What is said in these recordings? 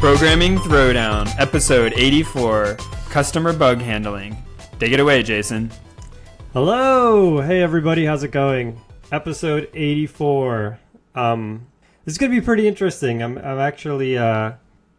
Programming Throwdown, episode 84, customer bug handling. Take it away, Jason. Hello! Hey everybody, how's it going? Episode 84. This is going to be pretty interesting. I'm actually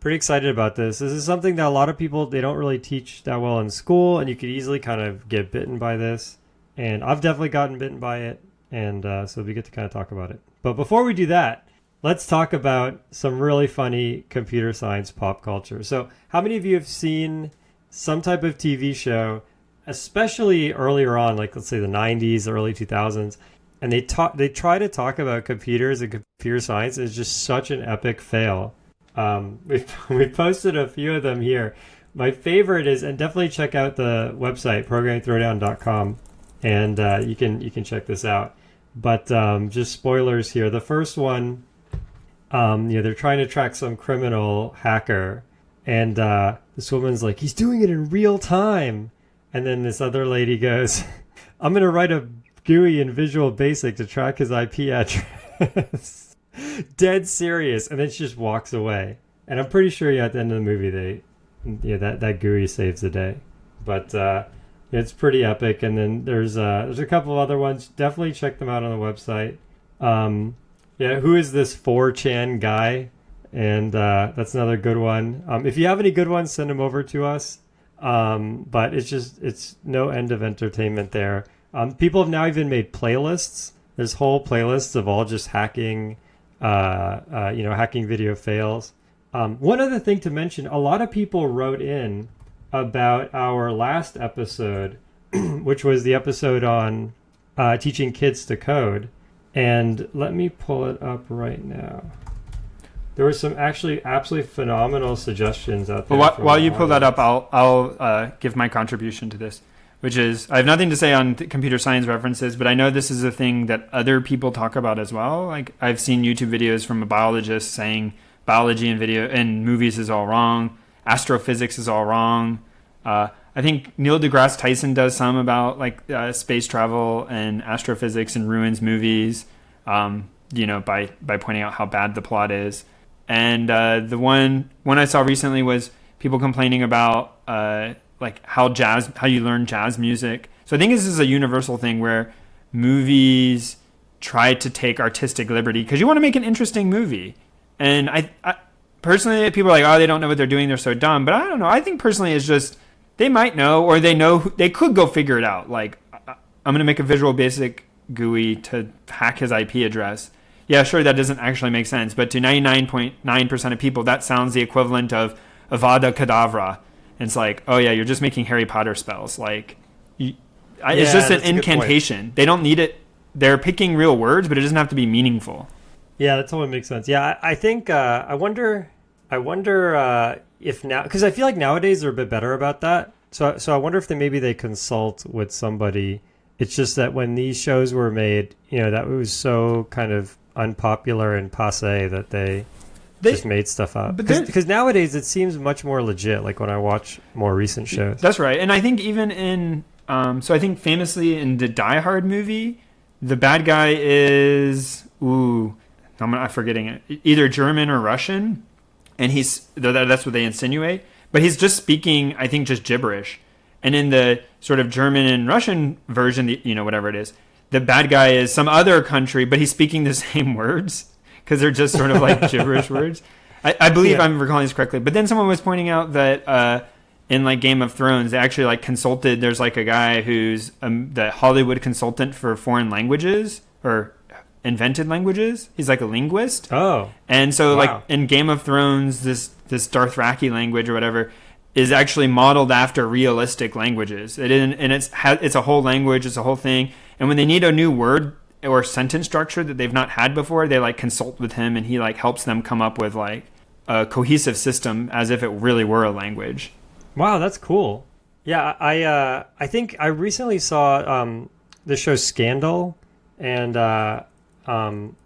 pretty excited about this. This is something that a lot of people, they don't really teach that well in school, and you could easily kind of get bitten by this. And I've definitely gotten bitten by it, and so we get to kind of talk about it. But before we do that, let's talk about some really funny computer science pop culture. So how many of you have seen some type of TV show, especially earlier on, like let's say the 90s, the early 2000s, and they try to talk about computers and computer science, and it's just such an epic fail. We posted a few of them here. My favorite is, and definitely check out the website, programmingthrowdown.com, and you can check this out. But just spoilers here. The first one, they're trying to track some criminal hacker, and this woman's like, he's doing it in real time. And then this other lady goes, I'm going to write a GUI in Visual Basic to track his IP address. Dead serious. And then she just walks away. And I'm pretty sure at the end of the movie, that GUI saves the day. But it's pretty epic. And then there's a couple of other ones. Definitely check them out on the website. Who is this 4chan guy? And that's another good one. If you have any good ones, send them over to us. But it's no end of entertainment there. People have now even made playlists. There's whole playlists of all just hacking, hacking video fails. One other thing to mention, a lot of people wrote in about our last episode, which was the episode on teaching kids to code. And let me pull it up right now. There were some actually absolutely phenomenal suggestions out there. Well, while you pull that up, I'll give my contribution to this, which is I have nothing to say on computer science references, but I know this is a thing that other people talk about as well. Like I've seen YouTube videos from a biologist saying biology and video and movies is all wrong, astrophysics is all wrong. I think Neil deGrasse Tyson does some about like space travel and astrophysics and ruins movies, by pointing out how bad the plot is. And the one I saw recently was people complaining about how you learn jazz music. So I think this is a universal thing where movies try to take artistic liberty because you want to make an interesting movie. And I personally, people are like, oh, they don't know what they're doing, they're so dumb. But I don't know. I think personally it's just they might know, or they know they could go figure it out. Like I'm going to make a Visual Basic GUI to hack his IP address. Yeah, sure, that doesn't actually make sense. But to 99.9% of people, that sounds the equivalent of Avada Kedavra. And it's like, oh yeah, you're just making Harry Potter spells. Like, it's just an incantation. They don't need it. They're picking real words, but it doesn't have to be meaningful. Yeah, that totally makes sense. Yeah, I think I wonder if now, because I feel like nowadays they're a bit better about that. So I wonder if maybe they consult with somebody. It's just that when these shows were made, that was so kind of unpopular and passé that they just made stuff up. Because nowadays it seems much more legit. Like when I watch more recent shows. That's right, and I think even in I think famously in the Die Hard movie, the bad guy is I'm forgetting it, either German or Russian, and that's what they insinuate. But he's just speaking, I think, just gibberish. And in the sort of German and Russian version, whatever it is, the bad guy is some other country, but he's speaking the same words because they're just sort of like gibberish words. I believe I'm recalling this correctly. But then someone was pointing out that in like Game of Thrones, they actually like consulted. There's like a guy who's the Hollywood consultant for foreign languages or invented languages. He's like a linguist. Oh. And so like in Game of Thrones, this Dothraki language or whatever is actually modeled after realistic languages. It's a whole language, it's a whole thing. And when they need a new word or sentence structure that they've not had before, they like consult with him, and he like helps them come up with like a cohesive system as if it really were a language. Wow, that's cool. Yeah, I think I recently saw the show Scandal, and my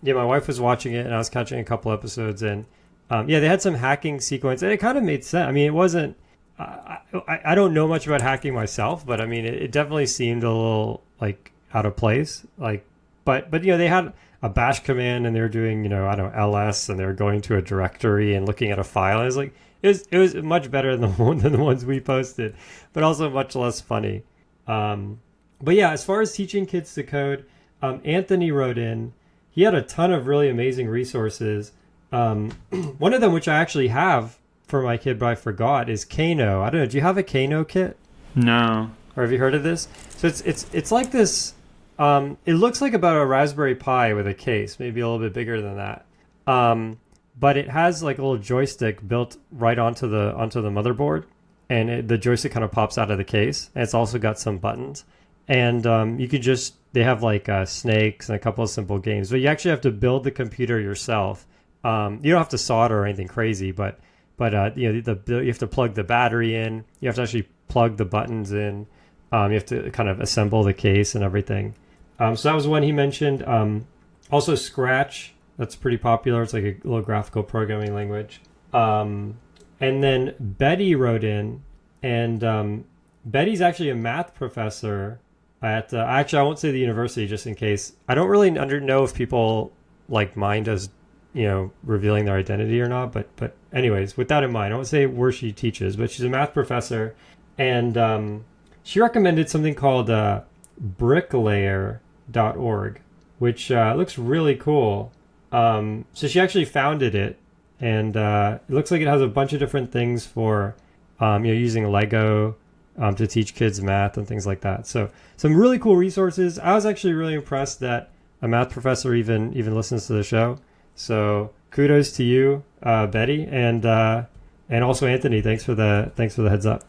wife was watching it, and I was catching a couple episodes, and they had some hacking sequence, and it kind of made sense. I mean, it wasn't. I don't know much about hacking myself, but I mean, it definitely seemed a little like out of place. Like, but they had a bash command and they're doing, I don't know, ls, and they're going to a directory and looking at a file. It was like it was much better than the ones we posted, but also much less funny. But yeah, as far as teaching kids to code, Anthony wrote in. He had a ton of really amazing resources. One of them, which I actually have for my kid, but I forgot, is Kano. I don't know. Do you have a Kano kit? No. Or have you heard of this? So it's like this. It looks like about a Raspberry Pi with a case, maybe a little bit bigger than that. But it has like a little joystick built right onto the motherboard, and the joystick kind of pops out of the case. And it's also got some buttons, and you could they have like snakes and a couple of simple games, but you actually have to build the computer yourself. You don't have to solder or anything crazy, but you have to plug the battery in. You have to actually plug the buttons in. You have to kind of assemble the case and everything. So that was one he mentioned. Also Scratch, that's pretty popular. It's like a little graphical programming language. And then Betty wrote in, and Betty's actually a math professor at, actually I won't say the university just in case. I don't really know if people like mind us, revealing their identity or not. But anyways, with that in mind, I won't say where she teaches, but she's a math professor. And she recommended something called bricklayer.org, which looks really cool. So she actually founded it, and it looks like it has a bunch of different things for using Lego to teach kids math and things like that. So some really cool resources. I was actually really impressed that a math professor even listens to the show. So kudos to you, Betty, and also Anthony. Thanks for the heads up.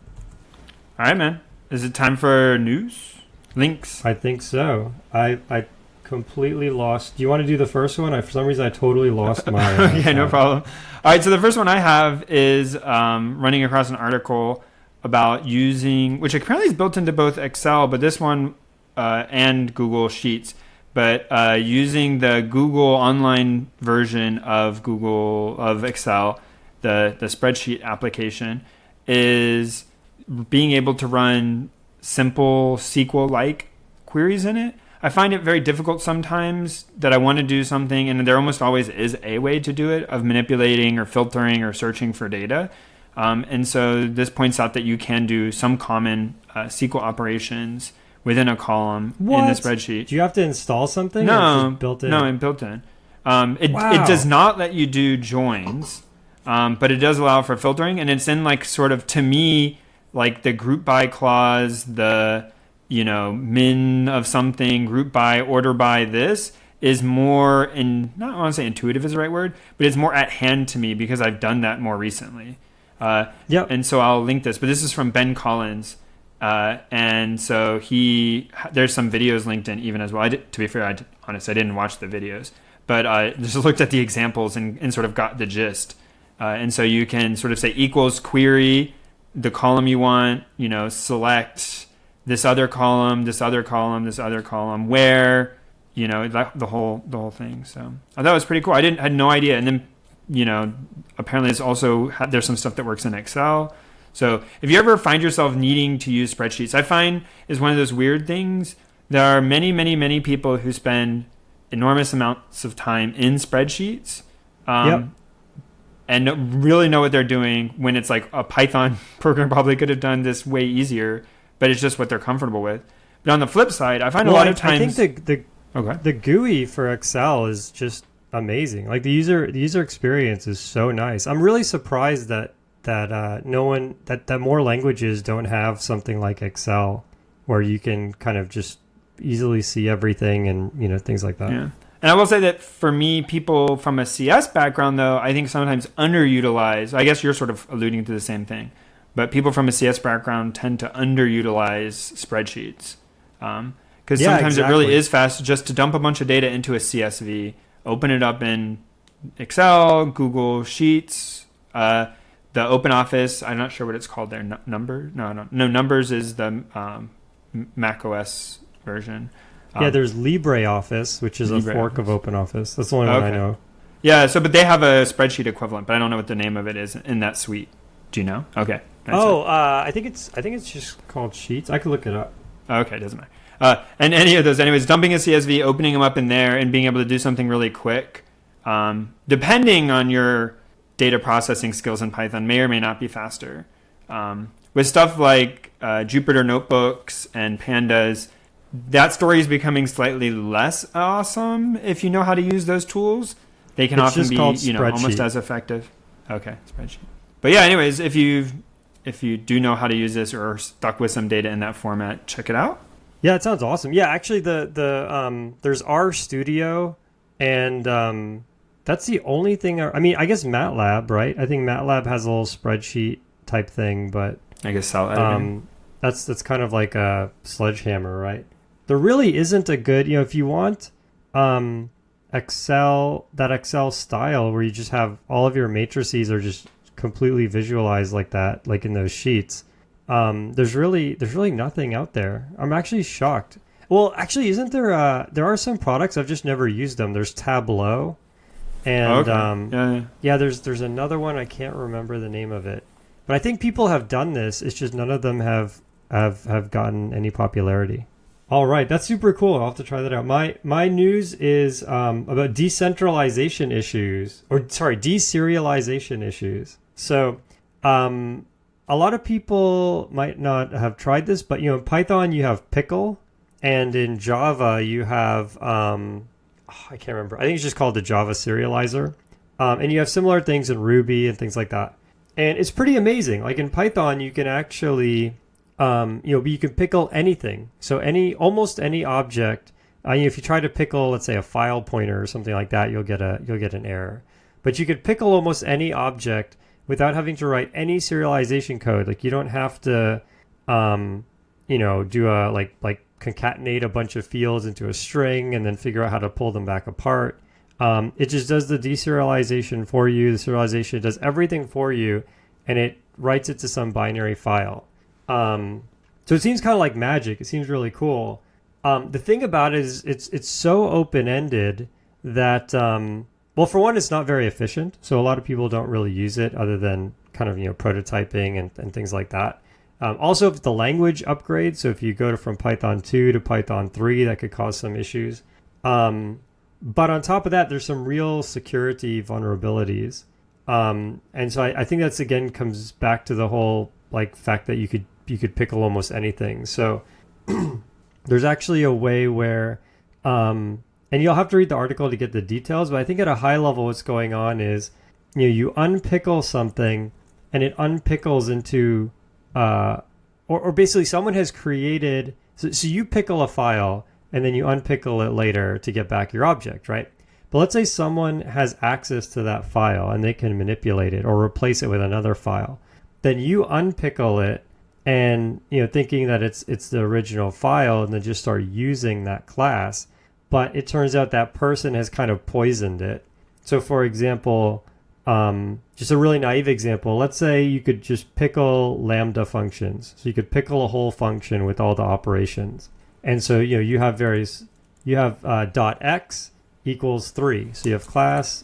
All right, man. Is it time for news? Links? I think so. I completely lost. Do you want to do the first one? For some reason, I totally lost my... Yeah, no problem. All right, so the first one I have is running across an article about using, which apparently is built into both Excel, but this one and Google Sheets, but using the Google online version of Excel, the spreadsheet application, is being able to run simple SQL-like queries in it. I find it very difficult sometimes that I want to do something, and there almost always is a way to do it, of manipulating or filtering or searching for data. And so this points out that you can do some common SQL operations within a column in the spreadsheet. Do you have to install something? No, or it's built in? No, built in. It does not let you do joins, but it does allow for filtering, and it's in like sort of, to me, like the group by clause, the min of something, group by, order by, this is more not, I want to say intuitive is the right word, but it's more at hand to me because I've done that more recently. And so I'll link this, but this is from Ben Collins. And so there's some videos linked in even as well. To be fair, I didn't watch the videos, but I just looked at the examples and sort of got the gist. And so you can sort of say equals query, the column you want, select this other column, this other column, this other column, where, the whole thing. So I thought it was pretty cool. I had no idea. And then, apparently there's some stuff that works in Excel. So if you ever find yourself needing to use spreadsheets, I find is one of those weird things. There are many, many, many people who spend enormous amounts of time in spreadsheets. And really know what they're doing, when it's like a Python program probably could have done this way easier, but it's just what they're comfortable with. But on the flip side, I find a lot of times... I think the GUI for Excel is just amazing. Like the user experience is so nice. I'm really surprised that more languages don't have something like Excel, where you can kind of just easily see everything and things like that. Yeah. And I will say that for me, people from a CS background, though, I think sometimes underutilize. I guess you're sort of alluding to the same thing. But people from a CS background tend to underutilize spreadsheets. Because sometimes it really is fast just to dump a bunch of data into a CSV, open it up in Excel, Google Sheets, the OpenOffice. I'm not sure what it's called there. No, Numbers is the Mac OS version. There's LibreOffice, which is a fork of OpenOffice. That's the only one I know. Yeah, but they have a spreadsheet equivalent, but I don't know what the name of it is in that suite. Do you know? Okay. I think it's just called Sheets. I could look it up. Okay, doesn't matter. And any of those, anyways, dumping a CSV, opening them up in there, and being able to do something really quick, depending on your data processing skills in Python, may or may not be faster. With stuff like Jupyter notebooks and pandas, that story is becoming slightly less awesome if you know how to use those tools. They can often be, almost as effective. Okay, spreadsheet. But yeah, anyways, if you do know how to use this or are stuck with some data in that format, check it out. Yeah, it sounds awesome. Yeah, actually, there's RStudio, and that's the only thing. I guess MATLAB, right? I think MATLAB has a little spreadsheet type thing, but I guess cell editing. That's kind of like a sledgehammer, right? There really isn't a good, if you want Excel style where you just have all of your matrices are just completely visualized like that, like in those sheets. There's really nothing out there. I'm actually shocked. Well, actually, isn't there? There are some products, I've just never used them. There's Tableau, and there's another one, I can't remember the name of it, but I think people have done this. It's just none of them have gotten any popularity. All right, that's super cool. I'll have to try that out. My news is about deserialization issues. So, a lot of people might not have tried this, but in Python you have pickle, and in Java you have I can't remember. I think it's just called the Java serializer, and you have similar things in Ruby and things like that. And it's pretty amazing. Like in Python, you can actually you can pickle anything. So almost any object. If you try to pickle, let's say, a file pointer or something like that, you'll get an error. But you could pickle almost any object without having to write any serialization code. Like you don't have to, do a like concatenate a bunch of fields into a string and then figure out how to pull them back apart. It just does the deserialization for you. The serialization does everything for you, and it writes it to some binary file. So it seems kind of like magic. It seems really cool. The thing about it is it's so open-ended that, for one, it's not very efficient. So a lot of people don't really use it other than kind of, prototyping and things like that. Also, if the language upgrades, so if you go from Python 2 to Python 3, that could cause some issues. But on top of that, there's some real security vulnerabilities. And so I think that's, again, comes back to the whole fact that you could pickle almost anything. So there's actually a way where, and you'll have to read the article to get the details, but I think at a high level what's going on is, you unpickle something and it unpickles into, or basically someone has created, so you pickle a file and then you unpickle it later to get back your object, right? But let's say someone has access to that file and they can manipulate it or replace it with another file. Then you unpickle it and, thinking that it's the original file, and then just start using that class. But it turns out that person has kind of poisoned it. So for example, just a really naive example, let's say you could just pickle lambda functions. So you could pickle a whole function with all the operations. And so, you have .x equals 3. So you have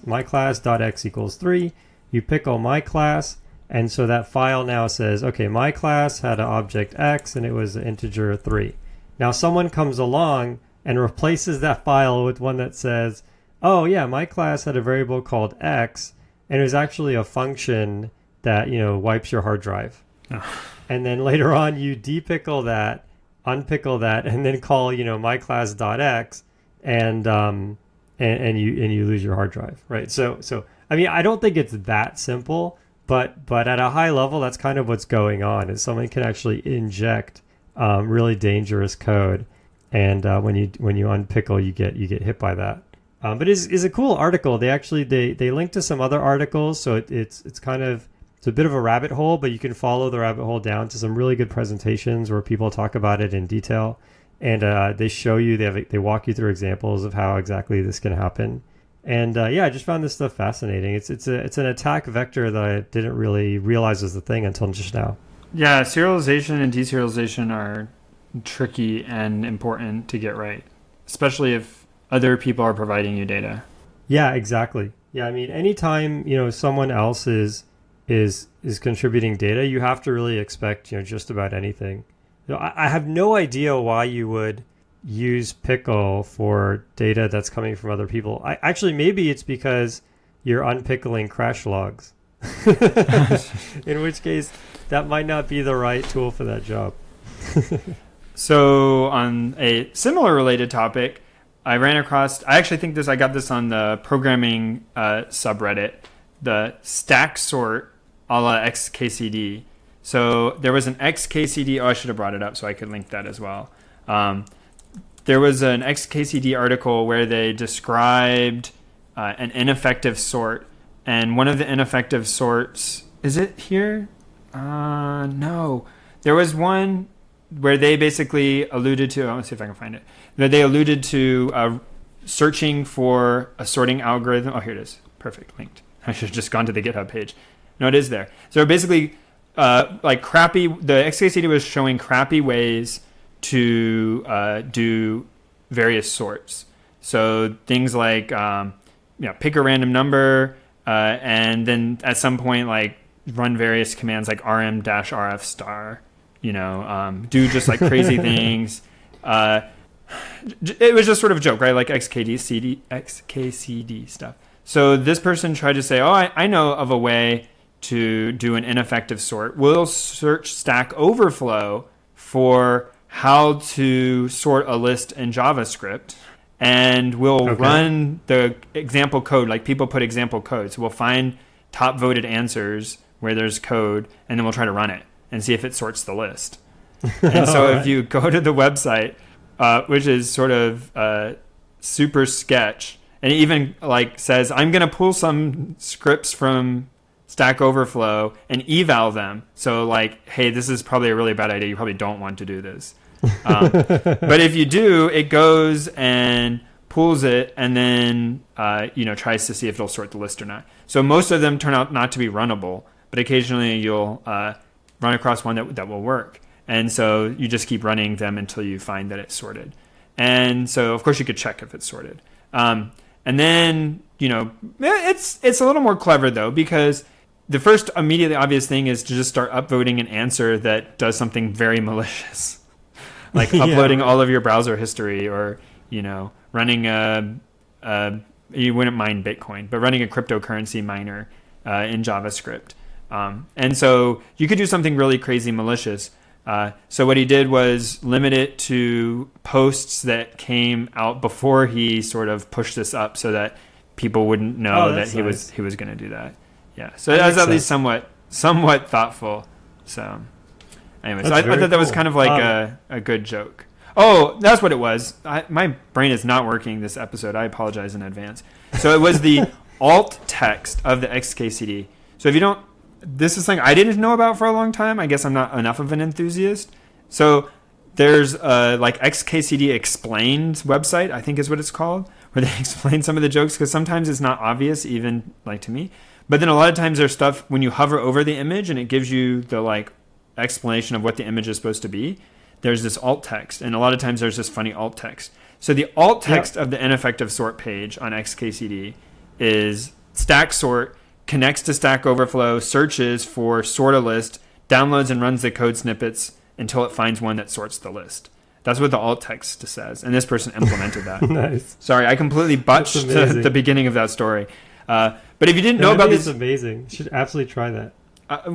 my class .x equals 3. You pickle my class. And so that file now says, okay, my class had an object X and it was an integer 3. Now someone comes along and replaces that file with one that says, oh yeah, my class had a variable called X and it was actually a function that, wipes your hard drive. Oh. And then later on you depickle that, unpickle that, and then call, my class.x and you lose your hard drive, right? So I don't think it's that simple. But at a high level, that's kind of what's going on. Is someone can actually inject really dangerous code, and when you unpickle, you get hit by that. But it's a cool article. They link to some other articles, so it's a bit of a rabbit hole, but you can follow the rabbit hole down to some really good presentations where people talk about it in detail, and they show you they walk you through examples of how exactly this can happen. And I just found this stuff fascinating. It's an attack vector that I didn't really realize was the thing until just now. Yeah, serialization and deserialization are tricky and important to get right, especially if other people are providing you data. Yeah, exactly. Yeah, anytime someone else is contributing data, you have to really expect just about anything. I have no idea why you would use Pickle for data that's coming from other people. Actually, maybe it's because you're unpickling crash logs. In which case, that might not be the right tool for that job. So on a similar related topic, I actually think I got this on the programming subreddit, the stack sort a la XKCD. So there was an XKCD, I should have brought it up so I could link that as well. There was an XKCD article where they described an ineffective sort. And one of the ineffective sorts, is it here? No. There was one where they basically alluded to, let's see if I can find it. They alluded to searching for a sorting algorithm. Oh, here it is. Perfect. Linked. I should have just gone to the GitHub page. No, it is there. So basically, the XKCD was showing crappy ways to do various sorts. So things like, pick a random number, and then at some point, like run various commands like rm-rf star, do just like crazy things. It was just sort of a joke, right? Like XKCD stuff. So this person tried to say, I know of a way to do an ineffective sort. We'll search Stack Overflow for how to sort a list in JavaScript. And we'll run the example code, like people put example code. So we'll find top voted answers where there's code, and then we'll try to run it and see if it sorts the list. And so if you go to the website, which is sort of super sketch, and it even like says, I'm going to pull some scripts from Stack Overflow and eval them. So like, hey, this is probably a really bad idea. You probably don't want to do this. But if you do, it goes and pulls it and then tries to see if it'll sort the list or not. So most of them turn out not to be runnable, but occasionally you'll run across one that will work. And so you just keep running them until you find that it's sorted. And so of course you could check if it's sorted. And then it's a little more clever though, because the first immediately obvious thing is to just start upvoting an answer that does something very malicious. Like uploading all of your browser history, or running you wouldn't mine Bitcoin, but running a cryptocurrency miner in JavaScript. And so you could do something really crazy malicious. So what he did was limit it to posts that came out before he sort of pushed this up, so that people wouldn't know that he was going to do that. Yeah. So that was at least somewhat thoughtful. So. Anyway, so I thought that was kind of like a good joke. Oh, that's what it was. My brain is not working this episode. I apologize in advance. So it was the alt text of the XKCD. So if you don't, this is something I didn't know about for a long time. I guess I'm not enough of an enthusiast. So there's like XKCD Explained website, I think is what it's called, where they explain some of the jokes, because sometimes it's not obvious, even like to me. But then a lot of times there's stuff when you hover over the image and it gives you the like explanation of what the image is supposed to be. There's this alt text, and a lot of times there's this funny alt text. So the alt text of the ineffective sort page on XKCD is stack sort, connects to Stack Overflow, searches for sort a list, downloads and runs the code snippets until it finds one that sorts the list. That's what the alt text says, and this person implemented that. Nice. Sorry, I completely botched the beginning of that story. But if you didn't know about this, it's amazing. You should absolutely try that.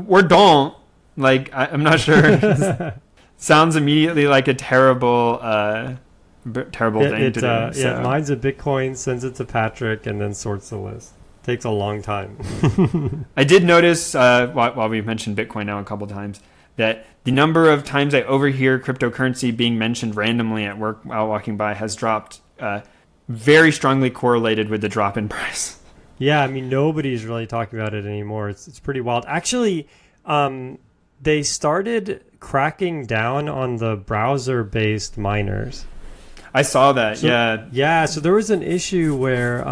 Or don't. Like, I'm not sure. Sounds immediately like a terrible thing to do. Yeah, mine's a Bitcoin, sends it to Patrick, and then sorts the list. Takes a long time. I did notice, while we mentioned Bitcoin now a couple times, that the number of times I overhear cryptocurrency being mentioned randomly at work while walking by has dropped, very strongly correlated with the drop in price. Yeah, I mean, nobody's really talking about it anymore. It's pretty wild. Actually, they started cracking down on the browser-based miners. I saw that, so, yeah. Yeah, so there was an issue where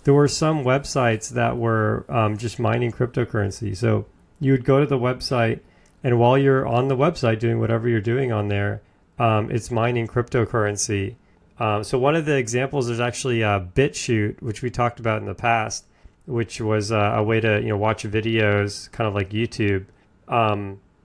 there were some websites that were just mining cryptocurrency. So you would go to the website, and while you're on the website doing whatever you're doing on there, it's mining cryptocurrency. So one of the examples is actually BitChute, which we talked about in the past, which was a way to watch videos, kind of like YouTube.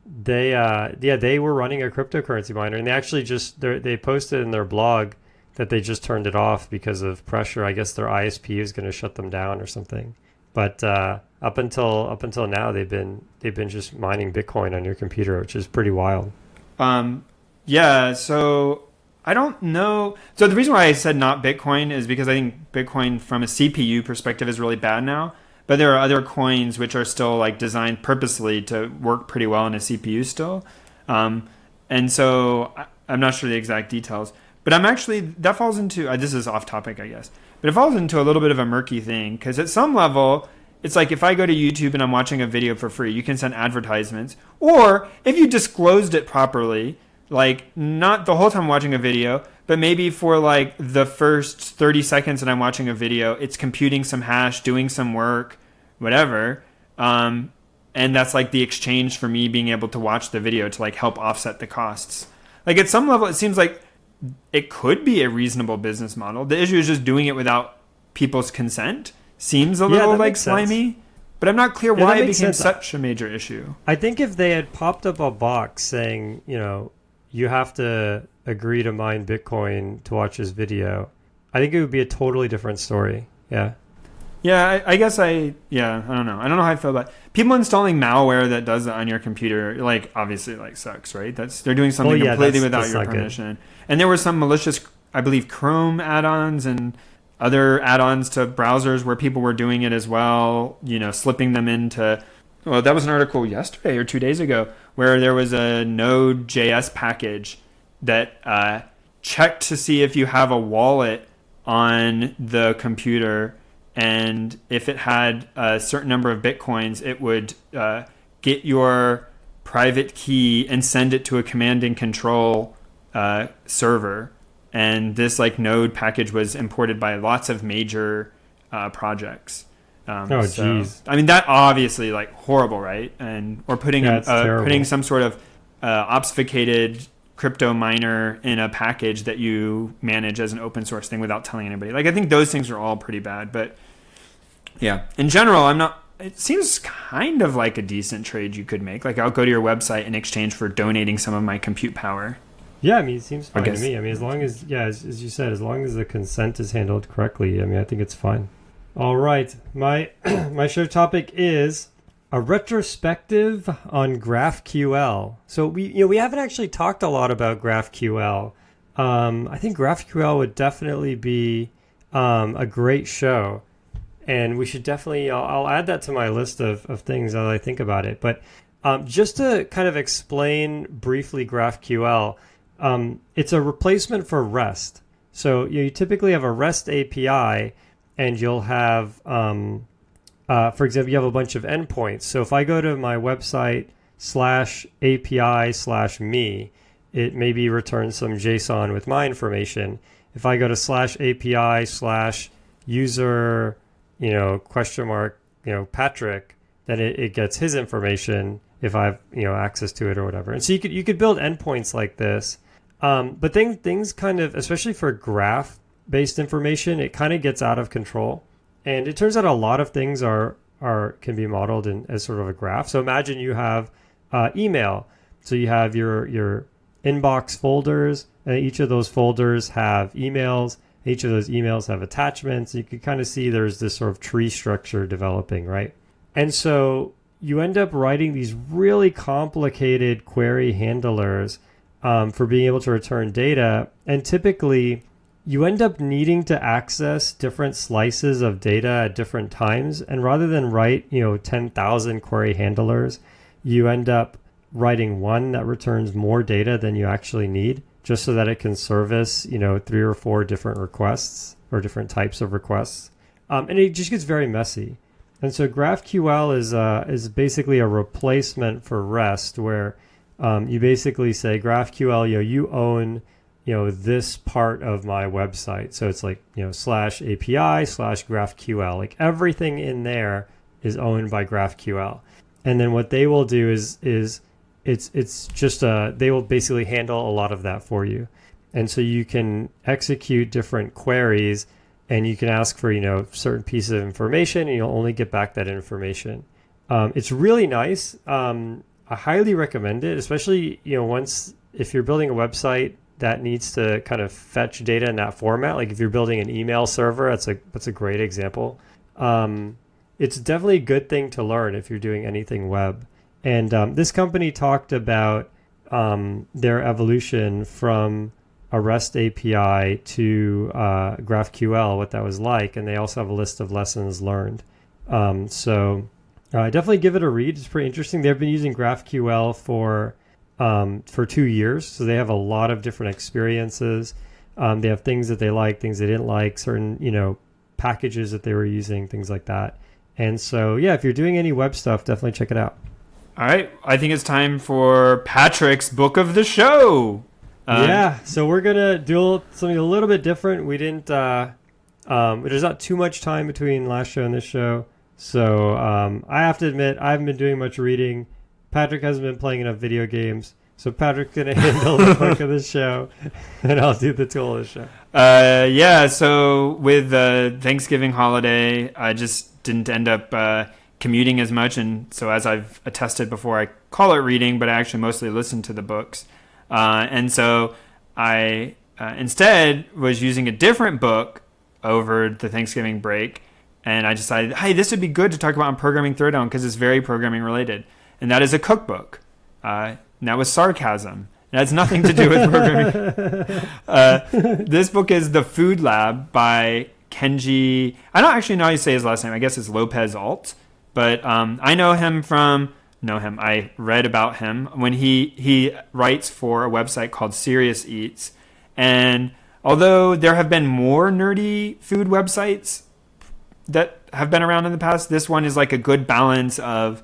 they were running a cryptocurrency miner, and they actually they posted in their blog that they just turned it off because of pressure. I guess their ISP is going to shut them down or something. But up until now, they've been just mining Bitcoin on your computer, which is pretty wild. Yeah. So I don't know. So the reason why I said not Bitcoin is because I think Bitcoin from a CPU perspective is really bad now. But there are other coins which are still like designed purposely to work pretty well in a CPU still. And so I'm not sure the exact details. But I'm actually, that falls into, this is off topic, I guess. But it falls into a little bit of a murky thing. Because at some level, it's like if I go to YouTube and I'm watching a video for free, you can send advertisements. Or if you disclosed it properly, like not the whole time watching a video, but maybe for like the first 30 seconds that I'm watching a video, it's computing some hash, doing some work, whatever. And that's like the exchange for me being able to watch the video to like help offset the costs. Like at some level, it seems like it could be a reasonable business model. The issue is just doing it without people's consent. Seems a little like slimy, but I'm not clear why it became such a major issue. I think if they had popped up a box saying, you have to agree to mine Bitcoin to watch this video, I think it would be a totally different story. Yeah. Yeah, I guess I don't know. I don't know how I feel about it. People installing malware that does it on your computer, like obviously like sucks, right? They're doing something completely without your permission. Good. And there were some malicious, I believe, Chrome add-ons and other add-ons to browsers where people were doing it as well, slipping them into, well, that was an article yesterday or 2 days ago where there was a Node.js package that checked to see if you have a wallet on the computer, and if it had a certain number of Bitcoins, it would get your private key and send it to a command and control server. And this like Node package was imported by lots of major projects. Geez. I mean, that obviously like horrible, right? And or putting some sort of obfuscated crypto miner in a package that you manage as an open source thing without telling anybody. Like, I think those things are all pretty bad. But yeah, in general, it seems kind of like a decent trade you could make. Like, I'll go to your website in exchange for donating some of my compute power. Yeah, I mean, it seems fine to me. I mean, as long as, as you said, as long as the consent is handled correctly, I mean, I think it's fine. All right. My show topic is a retrospective on GraphQL. So we haven't actually talked a lot about GraphQL. I think GraphQL would definitely be a great show, and we should definitely. I'll add that to my list of things as I think about it. But just to kind of explain briefly GraphQL, it's a replacement for REST. So you typically have a REST API, and you'll have for example, you have a bunch of endpoints. So if I go to my website /API/me, it maybe returns some JSON with my information. If I go to /API/user, Patrick, then it gets his information if I have, access to it or whatever. And so you could build endpoints like this. But things kind of, especially for graph-based information, it kind of gets out of control. And it turns out a lot of things can be modeled as sort of a graph. So imagine you have email. So you have your inbox folders, and each of those folders have emails. Each of those emails have attachments. You can kind of see there's this sort of tree structure developing, right? And so you end up writing these really complicated query handlers for being able to return data. And typically, you end up needing to access different slices of data at different times. And rather than write, 10,000 query handlers, you end up writing one that returns more data than you actually need, just so that it can service, 3 or 4 different requests or different types of requests. And it just gets very messy. And so GraphQL is basically a replacement for REST, where you basically say, GraphQL, you own this part of my website. So it's like, /API/GraphQL. Like everything in there is owned by GraphQL. And then what they will do is it's just they will basically handle a lot of that for you. And so you can execute different queries, and you can ask for, certain pieces of information, and you'll only get back that information. It's really nice. I highly recommend it, especially, once if you're building a website that needs to kind of fetch data in that format. Like if you're building an email server, that's a great example. It's definitely a good thing to learn if you're doing anything web. And this company talked about their evolution from a REST API to GraphQL, what that was like, and they also have a list of lessons learned. So definitely give it a read. It's pretty interesting. They've been using GraphQL for 2 years, so they have a lot of different experiences. They have things that they like, things they didn't like, certain packages that they were using, things like that. And so yeah, if you're doing any web stuff, definitely check it out. All right, I think it's time for Patrick's book of the show. So we're gonna do something a little bit different. We didn't. There's not too much time between last show and this show, so I have to admit I haven't been doing much reading. Patrick hasn't been playing enough video games, so Patrick's gonna handle the book of the show, and I'll do the tool of the show. So with the Thanksgiving holiday, I just didn't end up commuting as much, and so as I've attested before, I call it reading, but I actually mostly listen to the books. And so I instead was using a different book over the Thanksgiving break, and I decided, hey, this would be good to talk about on Programming Throwdown because it's very programming related, and that is a cookbook. And that was sarcasm. It has nothing to do with programming. This book is The Food Lab by Kenji. I don't actually know how you say his last name. I guess it's Lopez Alt, but I know him from... I read about him when he writes for a website called Serious Eats. And although there have been more nerdy food websites that have been around in the past, this one is like a good balance of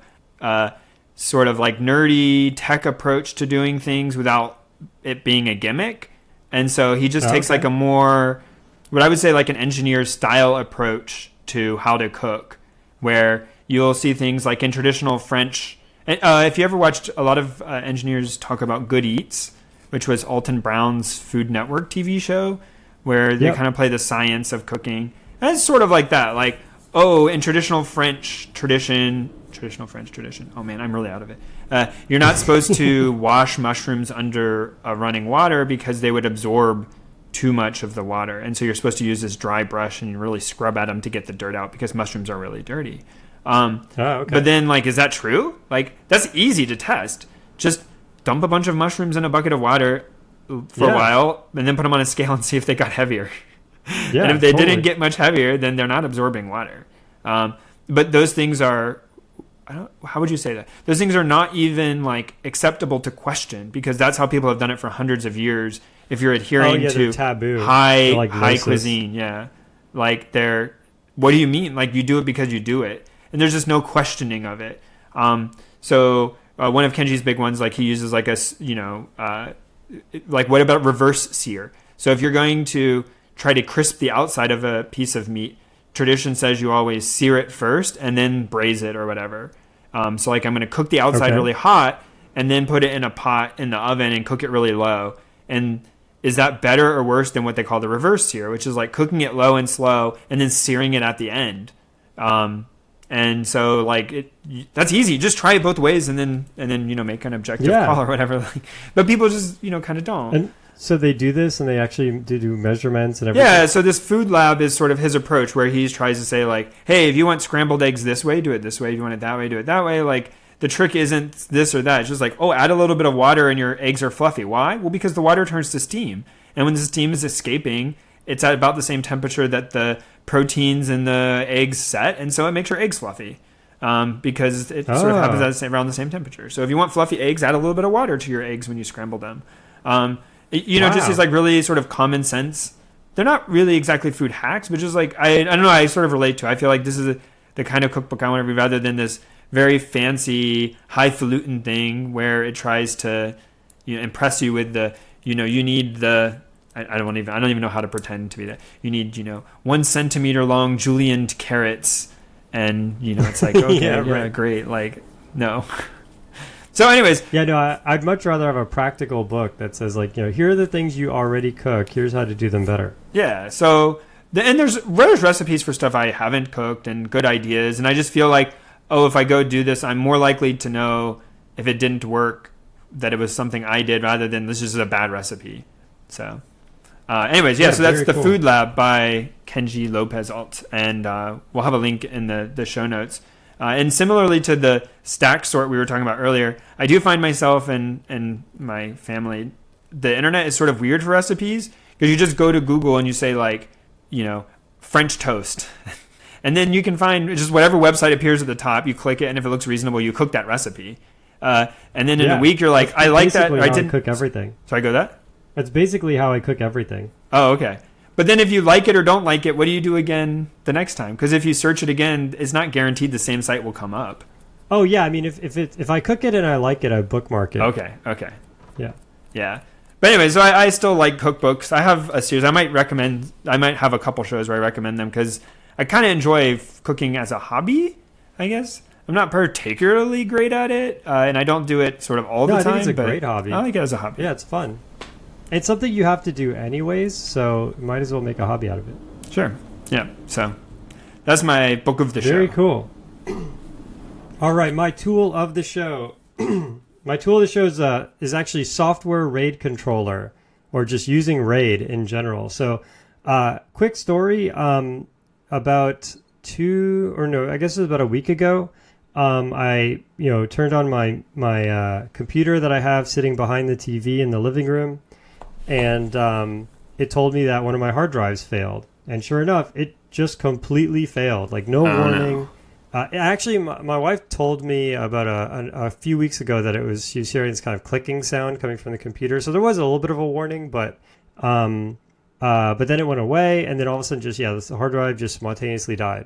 sort of like nerdy tech approach to doing things without it being a gimmick. And so he just takes like a more, what I would say like an engineer style approach to how to cook, where you'll see things like in traditional French. If you ever watched a lot of engineers talk about Good Eats, which was Alton Brown's Food Network TV show, where they kind of play the science of cooking. And it's sort of like that. Like, in traditional French tradition, oh man, I'm really out of it. You're not supposed to wash mushrooms under running water because they would absorb too much of the water. And so you're supposed to use this dry brush and really scrub at them to get the dirt out because mushrooms are really dirty. But then, like, is that true? Like, that's easy to test. Just dump a bunch of mushrooms in a bucket of water for a while and then put them on a scale and see if they got heavier. And if they didn't get much heavier, then they're not absorbing water. But those things are, how would you say that? Those things are not even, like, acceptable to question because that's how people have done it for hundreds of years. If you're adhering to taboo. high cuisine, like what do you mean? Like, you do it because you do it. And there's just no questioning of it. So one of Kenji's big ones, like he uses like like what about reverse sear? So if you're going to try to crisp the outside of a piece of meat, tradition says you always sear it first and then braise it or whatever. So like I'm going to cook the outside really hot and then put it in a pot in the oven and cook it really low. And is that better or worse than what they call the reverse sear, which is like cooking it low and slow and then searing it at the end? And so, like, that's easy. Just try it both ways, and then make an objective call or whatever. But people just kind of don't. And so they do this, and they actually do measurements and everything. Yeah. So this food lab is sort of his approach, where he tries to say like, hey, if you want scrambled eggs this way, do it this way. If you want it that way, do it that way. Like the trick isn't this or that. It's just like, add a little bit of water, and your eggs are fluffy. Why? Well, because the water turns to steam, and when the steam is escaping, it's at about the same temperature that the proteins in the eggs set, and so it makes your eggs fluffy because it sort of happens around the same temperature. So if you want fluffy eggs, add a little bit of water to your eggs when you scramble them. Just these like really sort of common sense. They're not really exactly food hacks, but just like I don't know. I sort of relate to. I feel like this is the kind of cookbook I want to read rather than this very fancy highfalutin thing where it tries to impress you with the you need the. I don't even know how to pretend to be that. You need 1 centimeter long julienned carrots, and it's like okay, great. Like no. So, anyways, I'd much rather have a practical book that says like here are the things you already cook. Here's how to do them better. Yeah. So and there's recipes for stuff I haven't cooked and good ideas, and I just feel like if I go do this, I'm more likely to know if it didn't work, that it was something I did rather than this is a bad recipe. So anyways, so that's the cool. Food Lab by Kenji Lopez Alt, and we'll have a link in the show notes. And similarly to the stack sort we were talking about earlier, I do find myself and my family, the internet is sort of weird for recipes because you just go to Google and you say like, French toast. And then you can find just whatever website appears at the top, you click it, and if it looks reasonable, you cook that recipe. And then in a week, you're like, I like that. I didn't cook everything. So I go that? That's basically how I cook everything. Oh, okay. But then if you like it or don't like it, what do you do again the next time? Because if you search it again, it's not guaranteed the same site will come up. Oh, yeah. I mean, if I cook it and I like it, I bookmark it. Okay. Yeah. But anyway, so I still like cookbooks. I have a series. I might have a couple shows where I recommend them because I kind of enjoy cooking as a hobby, I guess. I'm not particularly great at it, and I don't do it sort of all the time. I think it's a great hobby. I like it as a hobby. Yeah, it's fun. It's something you have to do anyways, so you might as well make a hobby out of it. Sure. Yeah. So that's my book of the show. Very cool. All right, my tool of the show. My tool of the show is actually software RAID controller, or just using RAID in general. So, quick story. About I guess it was about a week ago. I turned on my computer that I have sitting behind the TV in the living room, and it told me that one of my hard drives failed. And sure enough, it just completely failed. Like no warning. No. Actually, my wife told me about a few weeks ago that she was hearing this kind of clicking sound coming from the computer. So there was a little bit of a warning, but then it went away, and then all of a sudden, the hard drive just spontaneously died.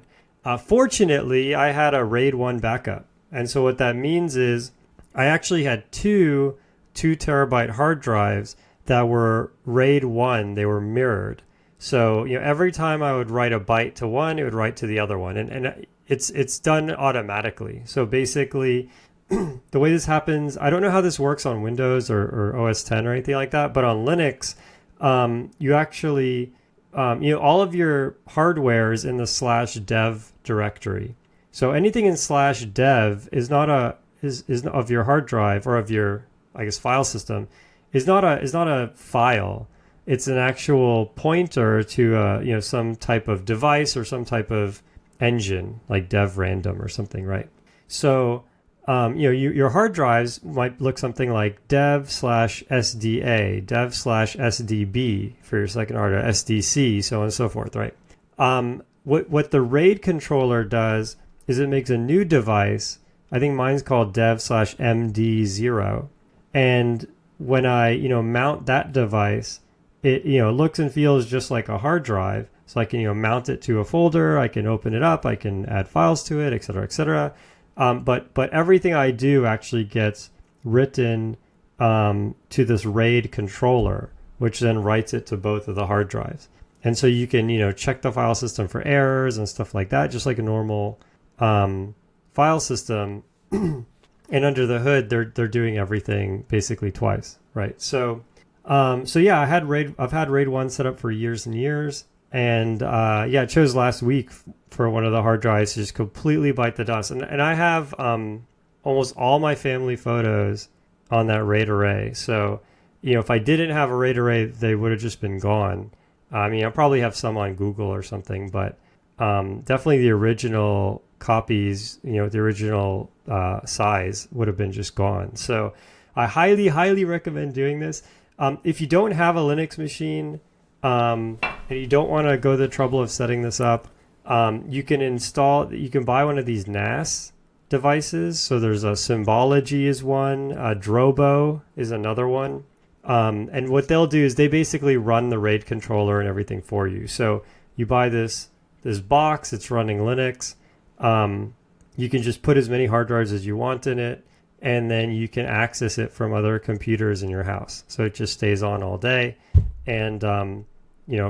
Fortunately, I had a RAID 1 backup, and so what that means is I actually had two 2 terabyte hard drives that were RAID 1. They were mirrored. So every time I would write a byte to one, it would write to the other one, and it's done automatically. So basically, the way this happens, I don't know how this works on Windows or OS 10 or anything like that, but on Linux, you actually, all of your hardware is in the /dev directory. So anything in /dev is not is of your hard drive or of your, I guess, file system is not a file. It's an actual pointer to some type of device or some type of engine like dev random or something, right? So your hard drives might look something like dev/SDA, dev/SDB for your second hard drive, SDC, so on and so forth, right? What the RAID controller does is it makes a new device. I think mine's called dev/MD0, and when I mount that device, it looks and feels just like a hard drive. So I can mount it to a folder, I can open it up, I can add files to it, etc., etc. But everything I do actually gets written to this RAID controller, which then writes it to both of the hard drives. And so you can check the file system for errors and stuff like that, just like a normal file system. And under the hood, they're doing everything basically twice, right? So I've had RAID 1 set up for years and years. And it chose last week for one of the hard drives to just completely bite the dust. And I have almost all my family photos on that RAID array. So, if I didn't have a RAID array, they would have just been gone. I mean, I'll probably have some on Google or something, but definitely the original copies, the original size would have been just gone. So I highly, highly recommend doing this. If you don't have a Linux machine, and you don't want to go the trouble of setting this up, you can buy one of these NAS devices. So there's a Symbology is one, Drobo is another one. And what they'll do is they basically run the RAID controller and everything for you. So you buy this box, it's running Linux. You can just put as many hard drives as you want in it, and then you can access it from other computers in your house. So it just stays on all day. And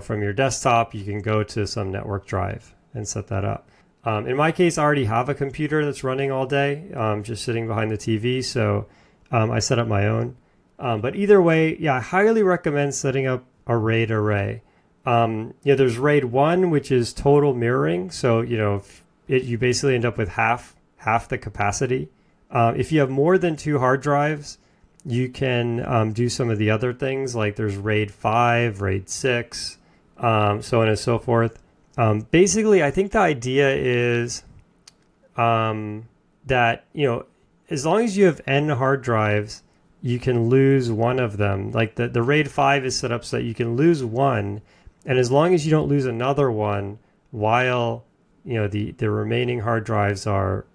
from your desktop, you can go to some network drive and set that up. In my case, I already have a computer that's running all day, just sitting behind the TV. So I set up my own. But either way, I highly recommend setting up a RAID array. There's RAID 1, which is total mirroring. So, you basically end up with half the capacity. If you have more than 2 hard drives, you can do some of the other things, like there's RAID 5, RAID 6, so on and so forth. Basically, I think the idea is that, as long as you have N hard drives, you can lose one of them. Like the RAID 5 is set up so that you can lose one, and as long as you don't lose another one while the remaining hard drives are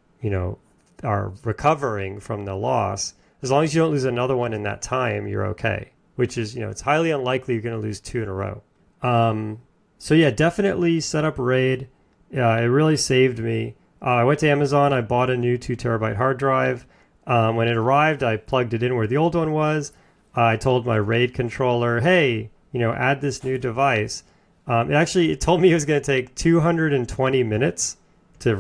recovering from the loss, as long as you don't lose another one in that time, you're okay. Which is, it's highly unlikely you're going to lose 2 in a row. So yeah, definitely set up RAID. It really saved me. I went to Amazon. I bought a new 2 terabyte hard drive. When it arrived, I plugged it in where the old one was. I told my RAID controller, hey, add this new device. It told me it was going to take 220 minutes to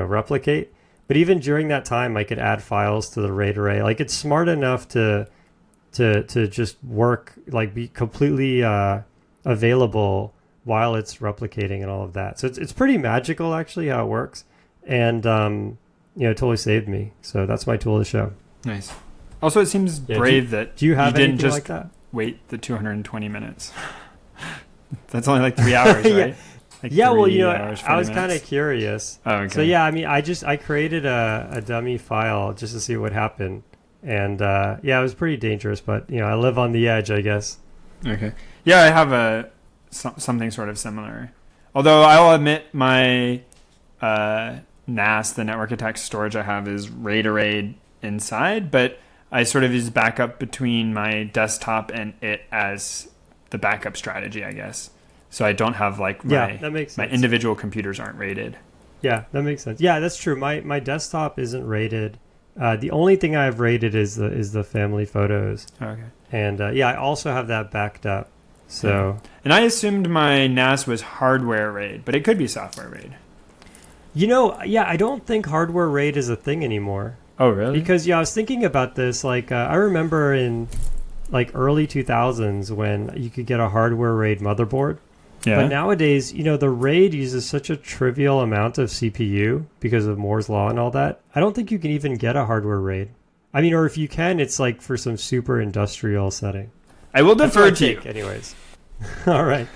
replicate. But even during that time, I could add files to the RAID array. Like, it's smart enough to just work, like be completely available while it's replicating and all of that. So it's pretty magical, actually, how it works. And it totally saved me. So that's my tool of the show. Nice. Also, it seems brave that you didn't just like that? Wait the 220 minutes. That's only like 3 hours, right? Like yeah, well, I was kind of curious. Oh, okay. So yeah, I created a dummy file just to see what happened. And it was pretty dangerous, but I live on the edge, I guess. Okay. Yeah, I have something sort of similar. Although I'll admit my NAS, the network attack storage I have, is RAID arrayed inside, but I sort of use backup between my desktop and it as the backup strategy, I guess. So I don't have like that makes sense. My individual computers aren't rated. Yeah, that makes sense. Yeah, that's true. My desktop isn't rated. The only thing I have rated is the family photos. Okay. And I also have that backed up. So. Yeah. And I assumed my NAS was hardware RAID, but it could be software RAID. I don't think hardware RAID is a thing anymore. Oh, really? Because I was thinking about this. Like I remember in like early 2000s when you could get a hardware RAID motherboard. Yeah. But nowadays, the RAID uses such a trivial amount of CPU because of Moore's law and all that. I don't think you can even get a hardware RAID. I mean, or if you can, it's like for some super industrial setting. I will defer to you. Anyways. All right.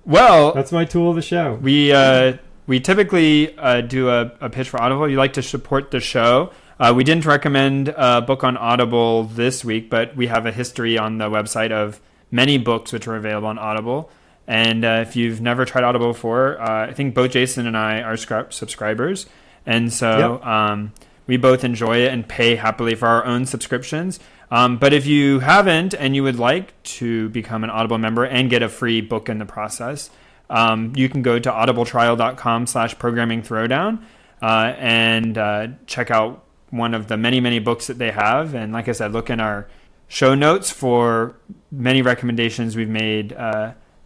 Well, that's my tool of the show. We typically do a pitch for Audible. You like to support the show. We didn't recommend a book on Audible this week, but we have a history on the website of many books which are available on Audible. And if you've never tried Audible before, I think both Jason and I are subscribers. And so we both enjoy it and pay happily for our own subscriptions. But if you haven't and you would like to become an Audible member and get a free book in the process, you can go to audibletrial.com/programming throwdown and check out one of the many, many books that they have. And like I said, look in our show notes for many recommendations we've made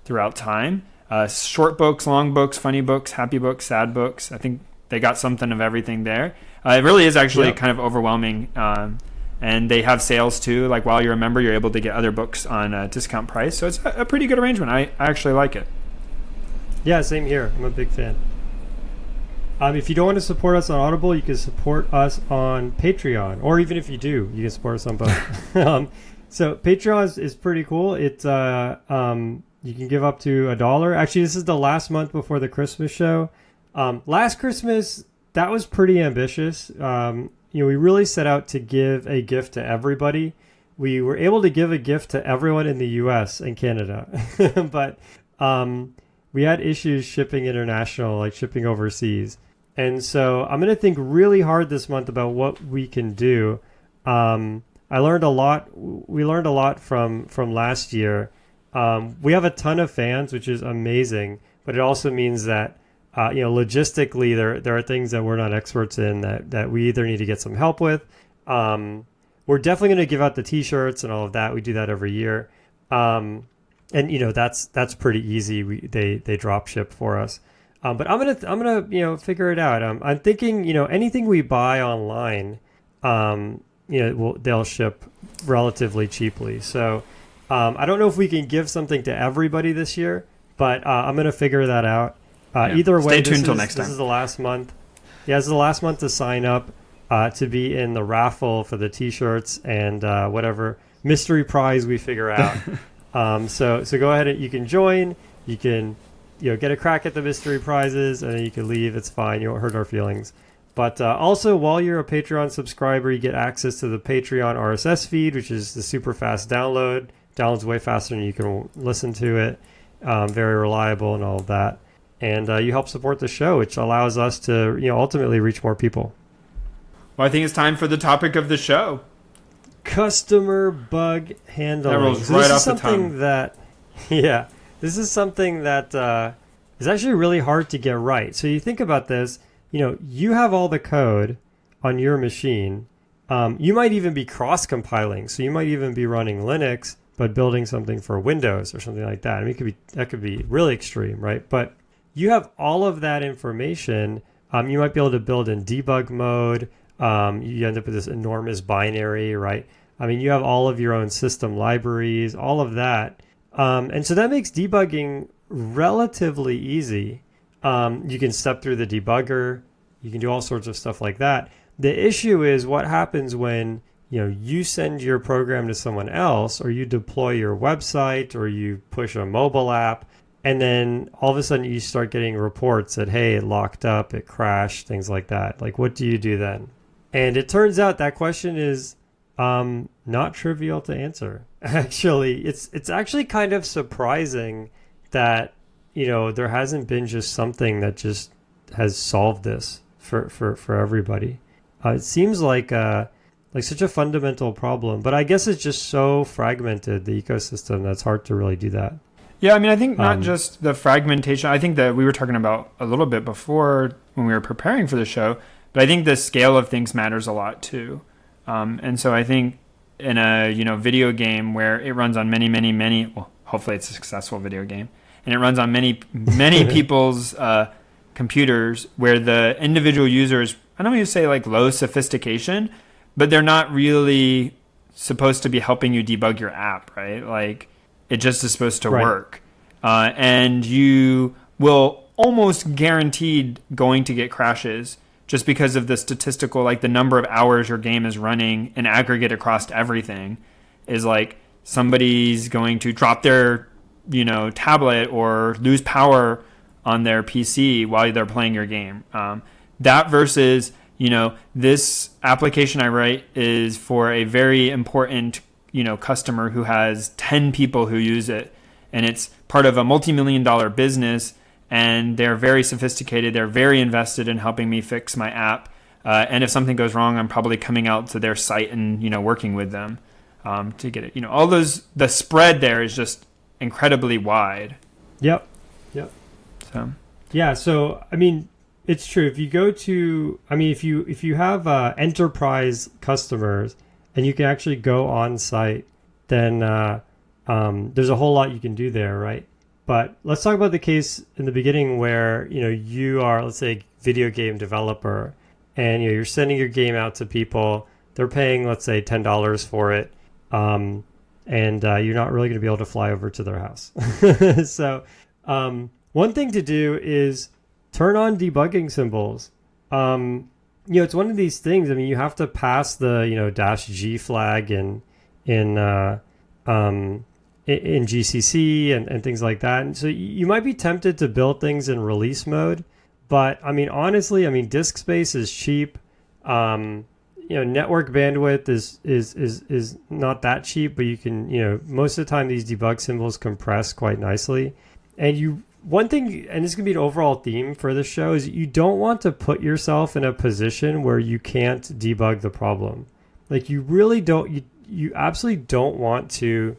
throughout time. Short books, long books, funny books, happy books, sad books. I think they got something of everything there. It really is actually kind of overwhelming. And they have sales too. Like while you're a member, you're able to get other books on a discount price. So it's a pretty good arrangement. I actually like it. Yeah, same here. I'm a big fan. If you don't want to support us on Audible, you can support us on Patreon. Or even if you do, you can support us on both. So Patreon is pretty cool. It's you can give up to $1. Actually, this is the last month before the Christmas show. Last Christmas, that was pretty ambitious. We really set out to give a gift to everybody. We were able to give a gift to everyone in the U.S. and Canada. But we had issues shipping international, like shipping overseas. And so I'm going to think really hard this month about what we can do. I learned a lot. We learned a lot from last year. We have a ton of fans, which is amazing. But it also means that, logistically, there are things that we're not experts in that we either need to get some help with. We're definitely going to give out the T-shirts and all of that. We do that every year. And that's pretty easy. They drop ship for us. But I'm gonna figure it out. I'm thinking anything we buy online, they'll ship relatively cheaply. So I don't know if we can give something to everybody this year, but I'm gonna figure that out. Either way, stay tuned till next time. This is the last month. Yeah, it's the last month to sign up to be in the raffle for the T-shirts and whatever mystery prize we figure out. So go ahead and you can join. You can get a crack at the mystery prizes, and then you can leave. It's fine. You won't hurt our feelings. But also, while you're a Patreon subscriber, you get access to the Patreon RSS feed, which is the super fast download. Downloads way faster than you can listen to it. Very reliable and all of that. And you help support the show, which allows us to ultimately reach more people. Well, I think it's time for the topic of the show. Customer bug handling. That rolls right off the tongue. This is something that is actually really hard to get right. So you think about this, you have all the code on your machine. You might even be cross-compiling. So you might even be running Linux, but building something for Windows or something like that. I mean, that could be really extreme, right? But you have all of that information. You might be able to build in debug mode. You end up with this enormous binary, right? I mean, you have all of your own system libraries, all of that. And so that makes debugging relatively easy. You can step through the debugger. You can do all sorts of stuff like that. The issue is what happens when you send your program to someone else, or you deploy your website, or you push a mobile app, and then all of a sudden you start getting reports that, hey, it locked up, it crashed, things like that. Like, what do you do then? And it turns out that question is not trivial to answer. Actually, it's actually kind of surprising that there hasn't been just something that just has solved this for everybody. It seems like such a fundamental problem, but I guess it's just so fragmented, the ecosystem, that's hard to really do that. Yeah, I mean, I think not just the fragmentation. I think that we were talking about a little bit before when we were preparing for the show, but I think the scale of things matters a lot too. And so I think in a video game where it runs on many, well, hopefully it's a successful video game, and it runs on many people's computers, where the individual users, I don't want to say like low sophistication, but they're not really supposed to be helping you debug your app, right? Like, it just is supposed to work. And you will almost guaranteed going to get crashes just because of the statistical, like the number of hours your game is running in aggregate across everything is like somebody's going to drop their, tablet or lose power on their PC while they're playing your game. That versus, this application I write is for a very important, customer who has 10 people who use it, and it's part of a multi-million-dollar business, and they're very sophisticated. They're very invested in helping me fix my app. And if something goes wrong, I'm probably coming out to their site and, working with them to get it. All those, the spread there is just incredibly wide. Yep. So. Yeah. So, I mean, it's true. If you go to, if you have enterprise customers and you can actually go on site, then there's a whole lot you can do there, right? But let's talk about the case in the beginning where, you are, let's say, a video game developer, and you're sending your game out to people. They're paying, let's say, $10 for it, and you're not really going to be able to fly over to their house. So one thing to do is turn on debugging symbols. It's one of these things. I mean, you have to pass the -G flag in GCC and things like that. And so you might be tempted to build things in release mode, but honestly, disk space is cheap. Network bandwidth is not that cheap, but you can, most of the time these debug symbols compress quite nicely. And one thing, and this is going to be an overall theme for this show, is you don't want to put yourself in a position where you can't debug the problem. Like, you really don't, you absolutely don't want to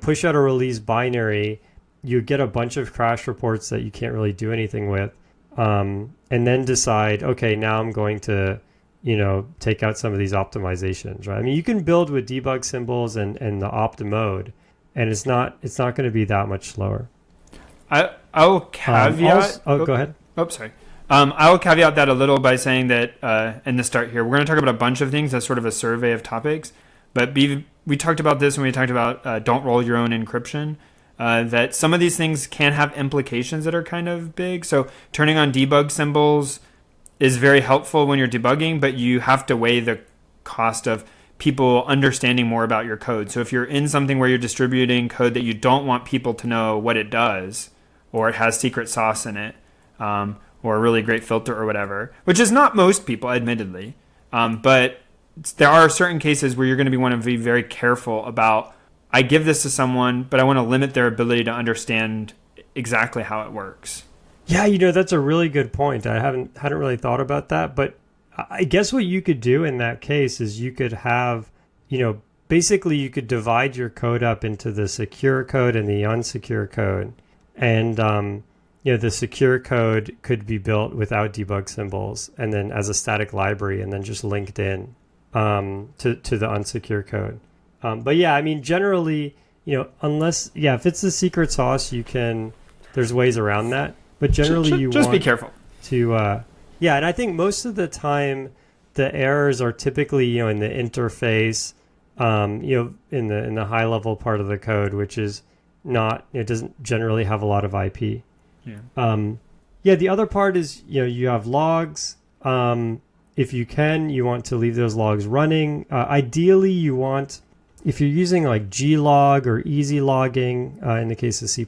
push out a release binary, you get a bunch of crash reports that you can't really do anything with, and then decide, okay, now I'm going to, take out some of these optimizations, right? I mean, you can build with debug symbols and the opt mode, and it's not going to be that much slower. I'll caveat. Go ahead. Oh, sorry. I will caveat that a little by saying that in the start here, we're going to talk about a bunch of things as sort of a survey of topics, but we talked about this when we talked about don't roll your own encryption, that some of these things can have implications that are kind of big. So turning on debug symbols is very helpful when you're debugging, but you have to weigh the cost of people understanding more about your code. So if you're in something where you're distributing code that you don't want people to know what it does, or it has secret sauce in it, or a really great filter or whatever, which is not most people, admittedly, but there are certain cases where you're going to want to be very careful about, I give this to someone, but I want to limit their ability to understand exactly how it works. Yeah, that's a really good point. I hadn't really thought about that, but I guess what you could do in that case is you could have, basically you could divide your code up into the secure code and the unsecure code. And, the secure code could be built without debug symbols and then as a static library and then just linked in to the unsecure code. But yeah, I mean, generally, unless, if it's the secret sauce, there's ways around that. But generally, you just want be careful to, and I think most of the time, the errors are typically, in the interface, in the high level part of the code, which is not, it doesn't generally have a lot of IP. Yeah. The other part is, you have logs. If you can, you want to leave those logs running. Ideally, you want, if you're using like glog or easy logging, in the case of C++,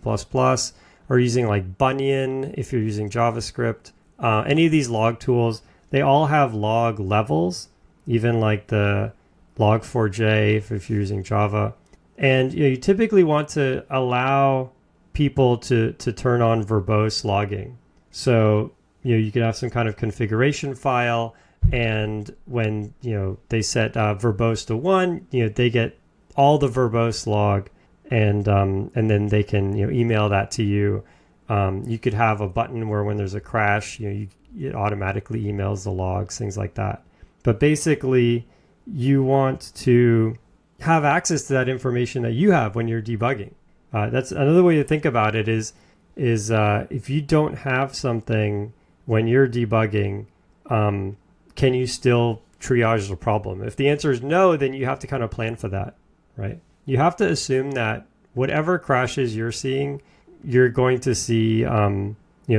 or using like Bunyan, if you're using JavaScript, any of these log tools, they all have log levels, even like the log4j if you're using Java. And you typically want to allow people to turn on verbose logging. So you could have some kind of configuration file, and when they set verbose to 1, they get all the verbose log, and then they can email that to you. You could have a button where when there's a crash, it automatically emails the logs, things like that. But basically, you want to have access to that information that you have when you're debugging. That's another way to think about it is if you don't have something when you're debugging, can you still triage the problem? If the answer is no, then you have to kind of plan for that, right? You have to assume that whatever crashes you're seeing, you're going to see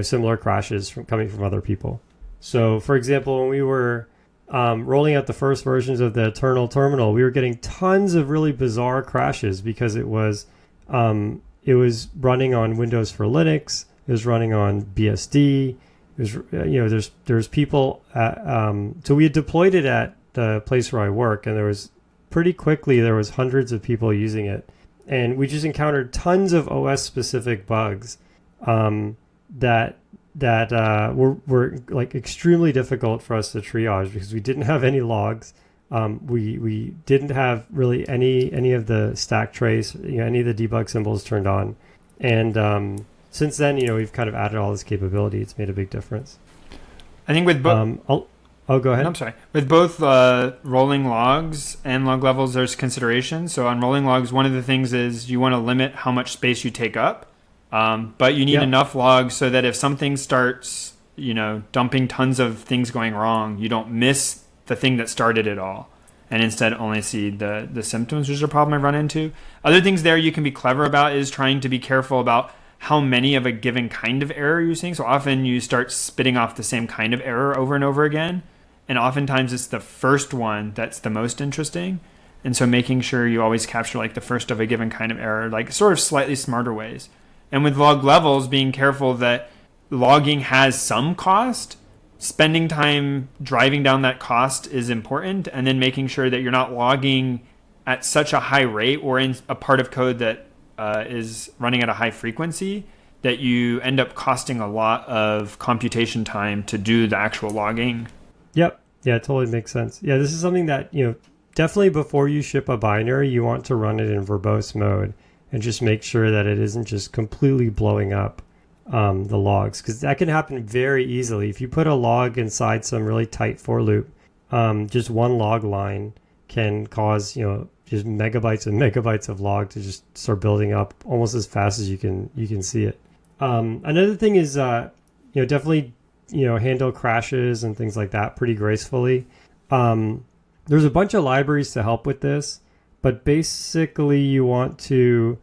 similar crashes coming from other people. So, for example, when we were rolling out the first versions of the Eternal Terminal, we were getting tons of really bizarre crashes because it was running on Windows for Linux. It was running on BSD. It was there's people so we had deployed it at the place where I work, and there was hundreds of people using it, and we just encountered tons of OS specific bugs that were like extremely difficult for us to triage because we didn't have any logs. We didn't have really any of the stack trace, any of the debug symbols turned on. And since then, we've kind of added all this capability. It's made a big difference. I think with both... go ahead. I'm sorry. With both rolling logs and log levels, there's consideration. So on rolling logs, one of the things is you want to limit how much space you take up. But you need enough logs so that if something starts, dumping tons of things going wrong, you don't miss the thing that started it all, and instead only see the symptoms, which is a problem I run into. Other things there you can be clever about is trying to be careful about how many of a given kind of error you're seeing. So often you start spitting off the same kind of error over and over again. And oftentimes it's the first one that's the most interesting. And so making sure you always capture like the first of a given kind of error, like sort of slightly smarter ways. And with log levels, being careful that logging has some cost. Spending time driving down that cost is important. And then making sure that you're not logging at such a high rate or in a part of code that is running at a high frequency that you end up costing a lot of computation time to do the actual logging. Yep. Yeah, it totally makes sense. Yeah, this is something that, definitely before you ship a binary, you want to run it in verbose mode and just make sure that it isn't just completely blowing up the logs, because that can happen very easily. If you put a log inside some really tight for loop, just one log line can cause, just megabytes and megabytes of log to just start building up almost as fast as you can see it. Another thing is, definitely, handle crashes and things like that pretty gracefully. There's a bunch of libraries to help with this, but basically you want to,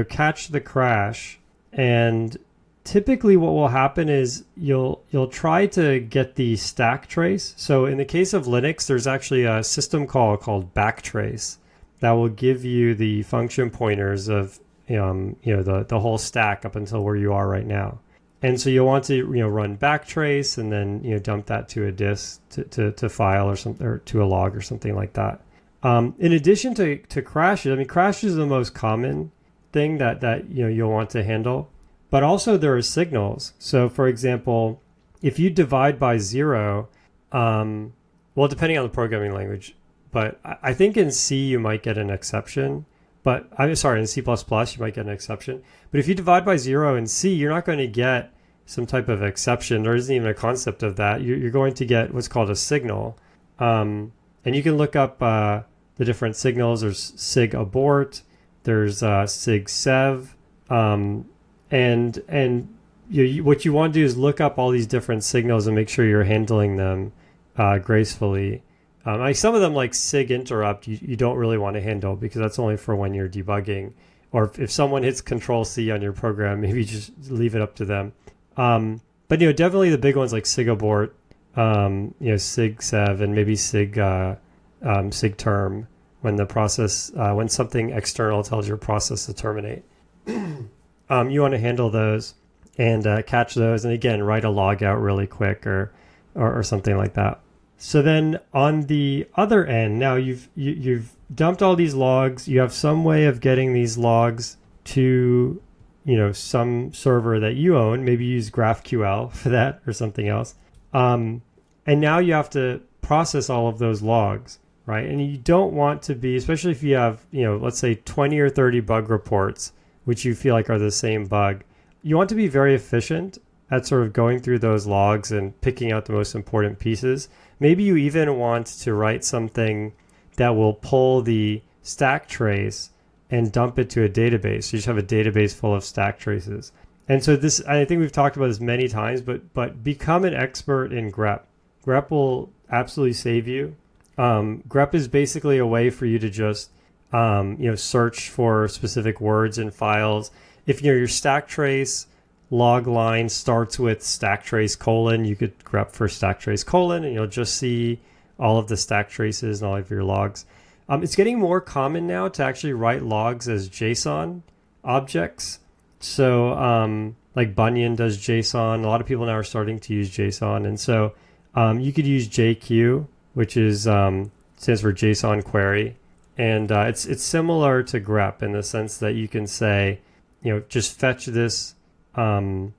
catch the crash and typically what will happen is you'll try to get the stack trace. So in the case of Linux, there's actually a system call called backtrace that will give you the function pointers of the whole stack up until where you are right now. And so you'll want to run backtrace and then dump that to a disk to file or something, or to a log or something like that. In addition to crashes, I mean, crashes are the most common thing that you'll want to handle. But also there are signals. So for example, if you divide by 0, well, depending on the programming language, but I think in C you might get an exception. But I'm sorry, in C++ you might get an exception. But if you divide by 0 in C, you're not going to get some type of exception. There isn't even a concept of that. You're going to get what's called a signal. And you can look up the different signals. There's sig abort. There's sig sev. And what you want to do is look up all these different signals and make sure you're handling them gracefully. Like some of them, like sig interrupt, you don't really want to handle because that's only for when you're debugging. Or if someone hits Control C on your program, maybe just leave it up to them. But definitely the big ones like sig abort, sig sev, and maybe sig term when the process when something external tells your process to terminate. You want to handle those and catch those, and again, write a log out really quick or something like that. So then on the other end, now you've dumped all these logs. You have some way of getting these logs to some server that you own. Maybe use GraphQL for that or something else. And now you have to process all of those logs, right? And you don't want to be, especially if you have let's say 20 or 30 bug reports which you feel like are the same bug. You want to be very efficient at sort of going through those logs and picking out the most important pieces. Maybe you even want to write something that will pull the stack trace and dump it to a database. So you just have a database full of stack traces. And so this, I think we've talked about this many times, but become an expert in grep. Grep will absolutely save you. Grep is basically a way for you to just search for specific words in files. If your stack trace log line starts with stack trace : you could grep for stack trace : and you'll just see all of the stack traces and all of your logs. It's getting more common now to actually write logs as JSON objects. So like Bunyan does JSON. A lot of people now are starting to use JSON. And so you could use JQ, which is stands for JSON query. And it's similar to grep in the sense that you can say, just fetch this one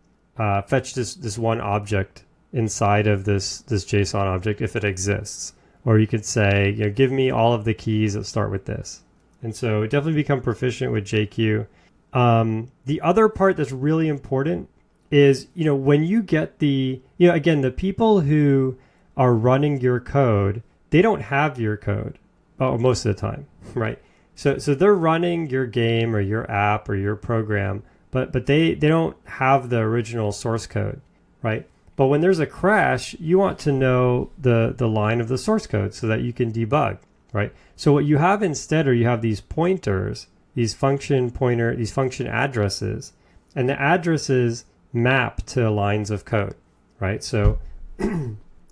object inside of this JSON object if it exists. Or you could say, give me all of the keys that start with this. And so definitely become proficient with JQ. The other part that's really important is, when you get again, the people who are running your code, they don't have your code most of the time, right? So they're running your game or your app or your program, but they don't have the original source code, right? But when there's a crash, you want to know the line of the source code so that you can debug, right? So what you have instead are you have these pointers, these function addresses, and the addresses map to lines of code, right? So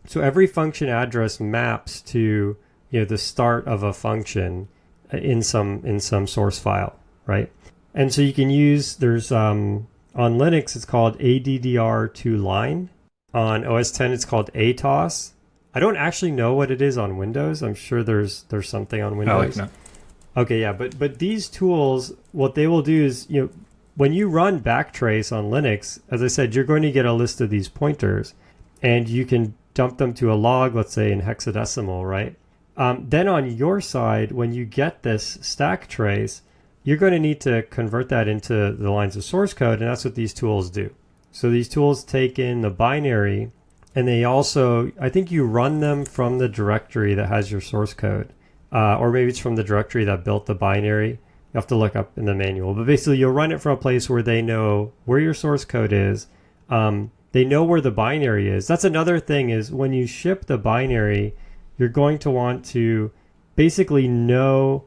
so every function address maps to the start of a function in some source file, right? And so you can use, there's on Linux it's called ADDR2line. On OS X it's called ATOS. I don't actually know what it is on Windows. I'm sure there's something on Windows. No. Okay, yeah, but these tools, what they will do is, when you run backtrace on Linux, as I said, you're going to get a list of these pointers, and you can dump them to a log, let's say in hexadecimal, right? Then on your side, when you get this stack trace, you're going to need to convert that into the lines of source code, and that's what these tools do. So these tools take in the binary, and they also, I think you run them from the directory that has your source code, or maybe it's from the directory that built the binary. You have to look up in the manual. But basically, you'll run it from a place where they know where your source code is. They know where the binary is. That's another thing is when you ship the binary, you're going to want to basically know,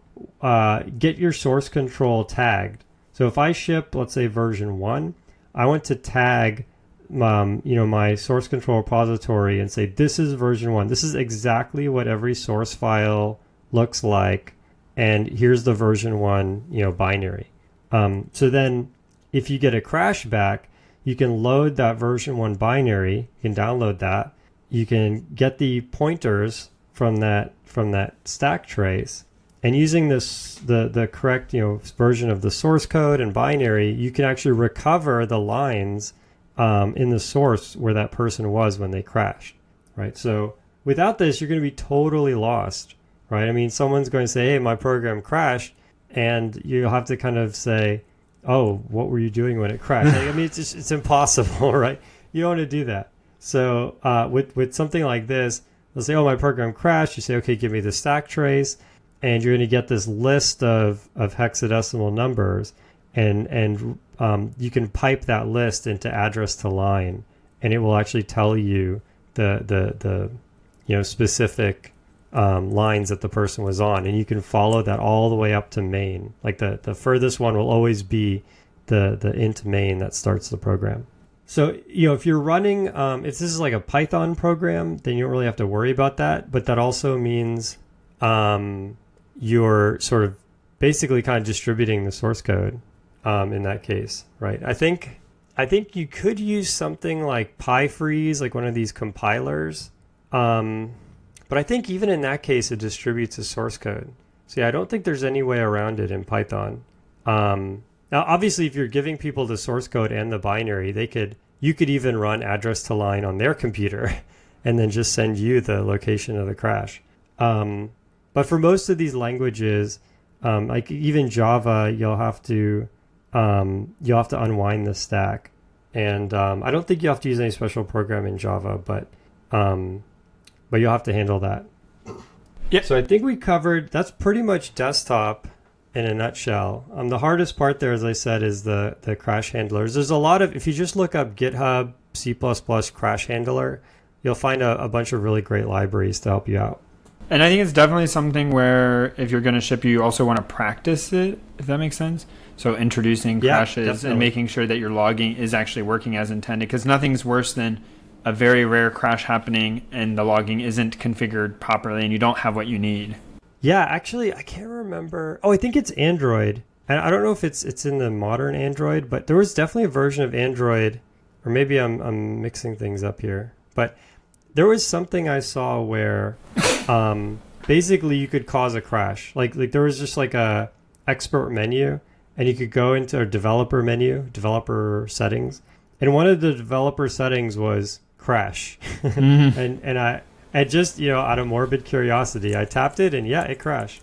get your source control tagged. So if I ship, let's say version 1, I want to tag my source control repository and say, this is version 1. This is exactly what every source file looks like. And here's the version 1, binary. So then if you get a crash back, you can load that version 1 binary. You can download that. You can get the pointers from that stack trace. And using the correct version of the source code and binary, you can actually recover the lines in the source where that person was when they crashed, right? So without this, you're going to be totally lost, right? I mean, someone's going to say, hey, my program crashed, and you'll have to kind of say, oh, what were you doing when it crashed? Like, I mean, it's impossible, right? You don't want to do that. So with something like this, they'll say, oh, my program crashed. You say, okay, give me the stack trace, and you're going to get this list of hexadecimal numbers, and you can pipe that list into address to line, and it will actually tell you the specific lines that the person was on, and you can follow that all the way up to main. Like the furthest one will always be the int main that starts the program. So if you're running, if this is like a Python program, then you don't really have to worry about that. But that also means you're sort of basically kind of distributing the source code. In that case, right? I think you could use something like PyFreeze, like one of these compilers. But I think even in that case, it distributes the source code. So yeah, I don't think there's any way around it in Python. Now, obviously, if you're giving people the source code and the binary, you could even run address to line on their computer and then just send you the location of the crash. But for most of these languages, like even Java, you'll have to unwind the stack, and I don't think you have to use any special program in Java, but you'll have to handle that. Yeah. So I think we covered, that's pretty much desktop in a nutshell. The hardest part there, as I said, is the crash handlers. There's a lot of, if you just look up GitHub C++ crash handler, you'll find a bunch of really great libraries to help you out. And I think it's definitely something where if you're going to ship, you also want to practice it, if that makes sense. So introducing crashes and making sure that your logging is actually working as intended, because nothing's worse than a very rare crash happening and the logging isn't configured properly and you don't have what you need. Yeah, actually, I can't remember. Oh, I think it's Android. And I don't know if it's in the modern Android, but there was definitely a version of Android, or maybe I'm mixing things up here. But there was something I saw where basically you could cause a crash. Like there was just like a expert menu, and you could go into a developer menu, developer settings, and one of the developer settings was crash. and I just, out of morbid curiosity, I tapped it, and yeah, it crashed.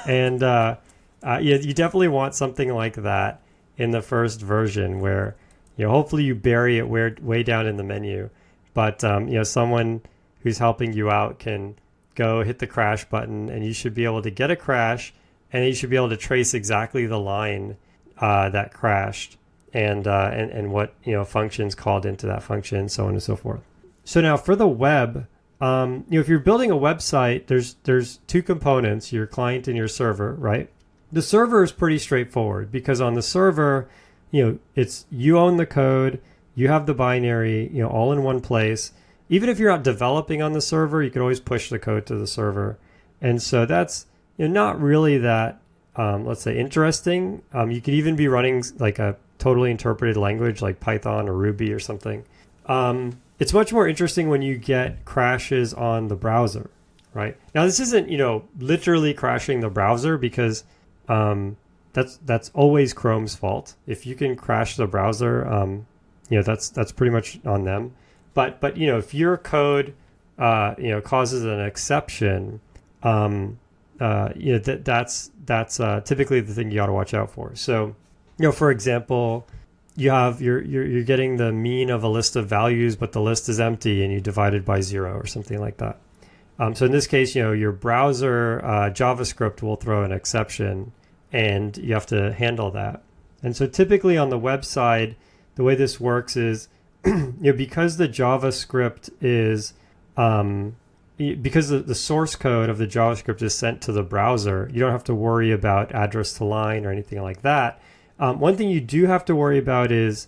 And you definitely want something like that in the first version, where hopefully you bury it way down in the menu, but someone who's helping you out can go hit the crash button, and you should be able to get a crash, and you should be able to trace exactly the line that crashed, and what functions called into that function, so on and so forth. So now for the web, if you're building a website, there's two components: your client and your server, right? The server is pretty straightforward, because on the server, it's you own the code, you have the binary, all in one place. Even if you're not developing on the server, you can always push the code to the server. And so that's not really that, let's say, interesting. You could even be running like a totally interpreted language like Python or Ruby or something. It's much more interesting when you get crashes on the browser, right? Now, this isn't, literally crashing the browser, because that's always Chrome's fault. If you can crash the browser, that's pretty much on them. But if your code causes an exception, that's typically the thing you got to watch out for. So, for example, you're getting the mean of a list of values, but the list is empty, and you divide it by 0 or something like that. So in this case, your browser JavaScript will throw an exception, and you have to handle that. And so typically on the web side, the way this works is, because the JavaScript is, because the source code of the JavaScript is sent to the browser, you don't have to worry about address to line or anything like that. One thing you do have to worry about is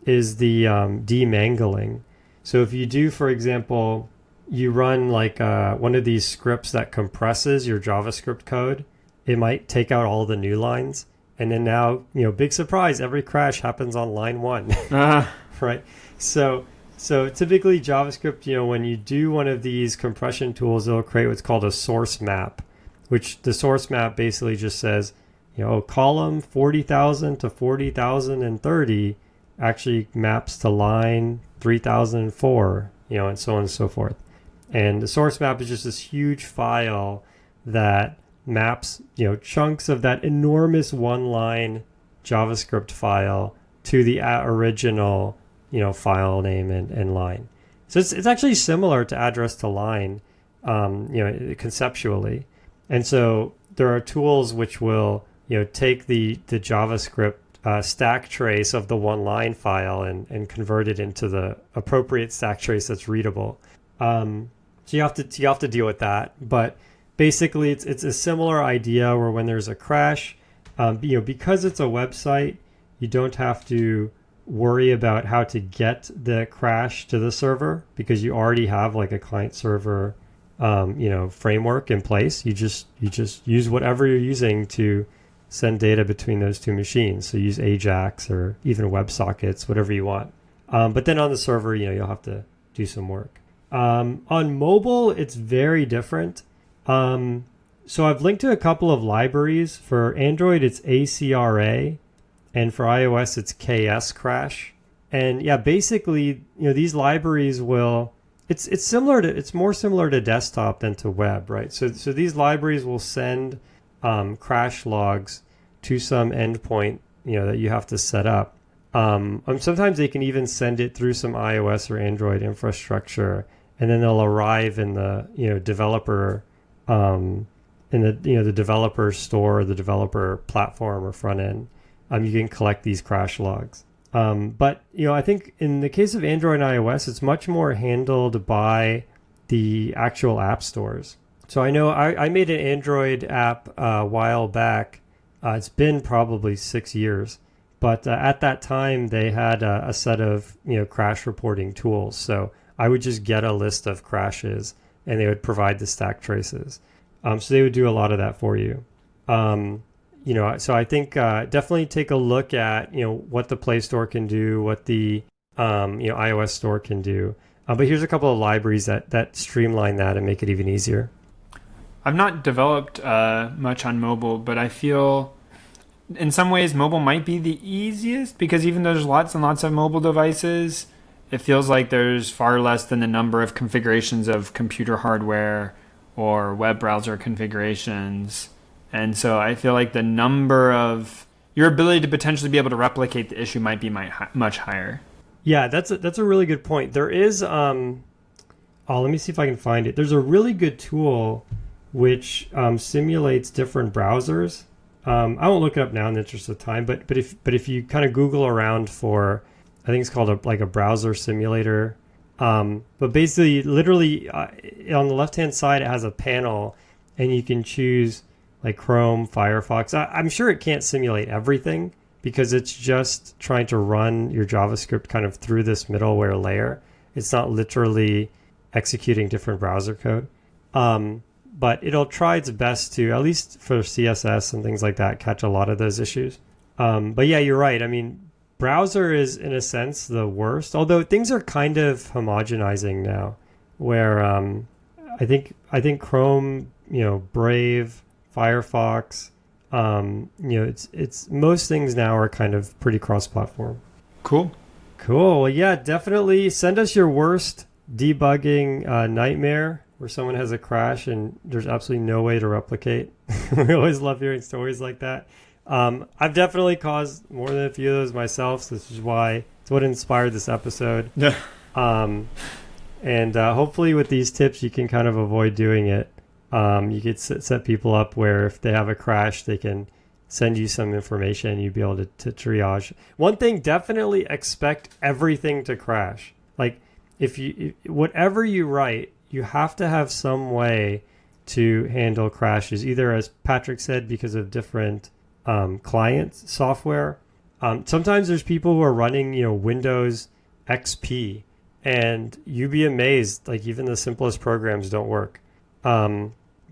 is the demangling. So if you do, for example, you run like one of these scripts that compresses your JavaScript code, it might take out all the new lines. And then now, big surprise, every crash happens on line 1, right? So typically JavaScript, when you do one of these compression tools, it'll create what's called a source map, which the source map basically just says, column 40,000 to 40,030 actually maps to line 3004, and so on and so forth. And the source map is just this huge file that maps, chunks of that enormous one-line JavaScript file to the original, file name and line. So it's actually similar to address to line, conceptually. And so there are tools which will, take the JavaScript stack trace of the one-line file and convert it into the appropriate stack trace that's readable. So you have to deal with that, but basically it's a similar idea where when there's a crash, because it's a website, you don't have to worry about how to get the crash to the server because you already have like a client server, framework in place. You just use whatever you're using to send data between those two machines. So use Ajax or even WebSockets, whatever you want. But then on the server, you'll have to do some work. On mobile, it's very different. So I've linked to a couple of libraries. For Android, it's ACRA, and for iOS, it's KS Crash. And yeah, basically, these libraries will. It's more similar to desktop than to web, right? So these libraries will send crash logs to some endpoint, that you have to set up. Sometimes they can even send it through some iOS or Android infrastructure, and then they'll arrive in the developer the developer store, the developer platform or front end. You can collect these crash logs. But I think in the case of Android and iOS, it's much more handled by the actual app stores. So I know I made an Android app a while back. It's been probably 6 years, but at that time they had a set of crash reporting tools. So I would just get a list of crashes, and they would provide the stack traces. So they would do a lot of that for you. So I think definitely take a look at what the Play Store can do, what the iOS store can do. But here's a couple of libraries that streamline that and make it even easier. I've not developed much on mobile, but I feel in some ways mobile might be the easiest because even though there's lots and lots of mobile devices, it feels like there's far less than the number of configurations of computer hardware or web browser configurations. And so I feel like the number of your ability to potentially be able to replicate the issue might be much higher. Yeah, that's a really good point. There is let me see if I can find it. There's a really good tool which simulates different browsers. I won't look it up now in the interest of time, but if you kind of Google around for, I think it's called a browser simulator. But basically, literally on the left-hand side, it has a panel, and you can choose like Chrome, Firefox. I'm sure it can't simulate everything because it's just trying to run your JavaScript kind of through this middleware layer. It's not literally executing different browser code. But it'll try its best to, at least for CSS and things like that, catch a lot of those issues. But yeah, you're right. I mean, browser is, in a sense, the worst. Although things are kind of homogenizing now, where I think Chrome, Brave, Firefox, it's most things now are kind of pretty cross-platform. Cool. Well, yeah, definitely send us your worst debugging nightmare where someone has a crash and there's absolutely no way to replicate. We always love hearing stories like that. I've definitely caused more than a few of those myself, so this is why it's what inspired this episode. Yeah. And hopefully with these tips you can kind of avoid doing it. You could set people up where if they have a crash, they can send you some information and you'd be able to triage. One thing, definitely expect everything to crash. Like if whatever you write, you have to have some way to handle crashes, either, as Patrick said, because of different client software, Sometimes there's people who are running, Windows XP, and you'd be amazed. Like even the simplest programs don't work.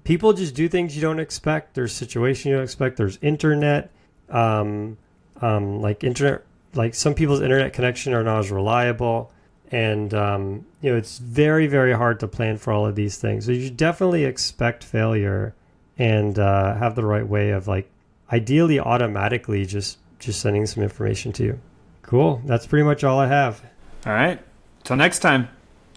People just do things you don't expect. There's situations you don't expect. There's internet, like some people's internet connection are not as reliable, and it's very, very hard to plan for all of these things. So you should definitely expect failure, and have the right way of like ideally automatically just sending some information to you. Cool. That's pretty much all I have. All right. Till next time.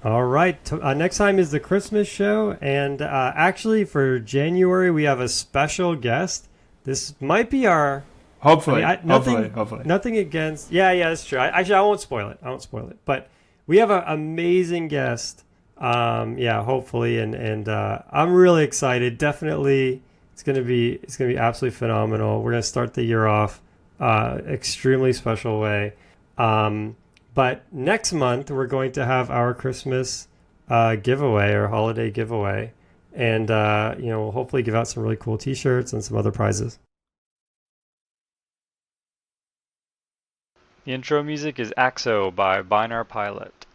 All right. Next time is the Christmas show. And actually, for January, we have a special guest. This might be our... Hopefully. Hopefully. Nothing against... Yeah, that's true. I won't spoil it. But we have an amazing guest. Hopefully. And I'm really excited. Definitely, it's gonna be absolutely phenomenal. We're going to start the year off extremely special way. But next month, we're going to have our Christmas giveaway or holiday giveaway. And, we'll hopefully give out some really cool t-shirts and some other prizes. The intro music is Axo by Binar Pilot.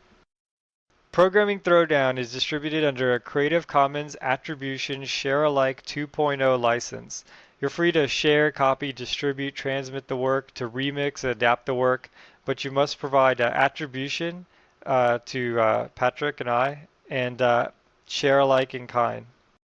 Programming Throwdown is distributed under a Creative Commons Attribution Share-alike 2.0 license. You're free to share, copy, distribute, transmit the work, to remix, adapt the work, but you must provide attribution to Patrick and I, and share alike in kind.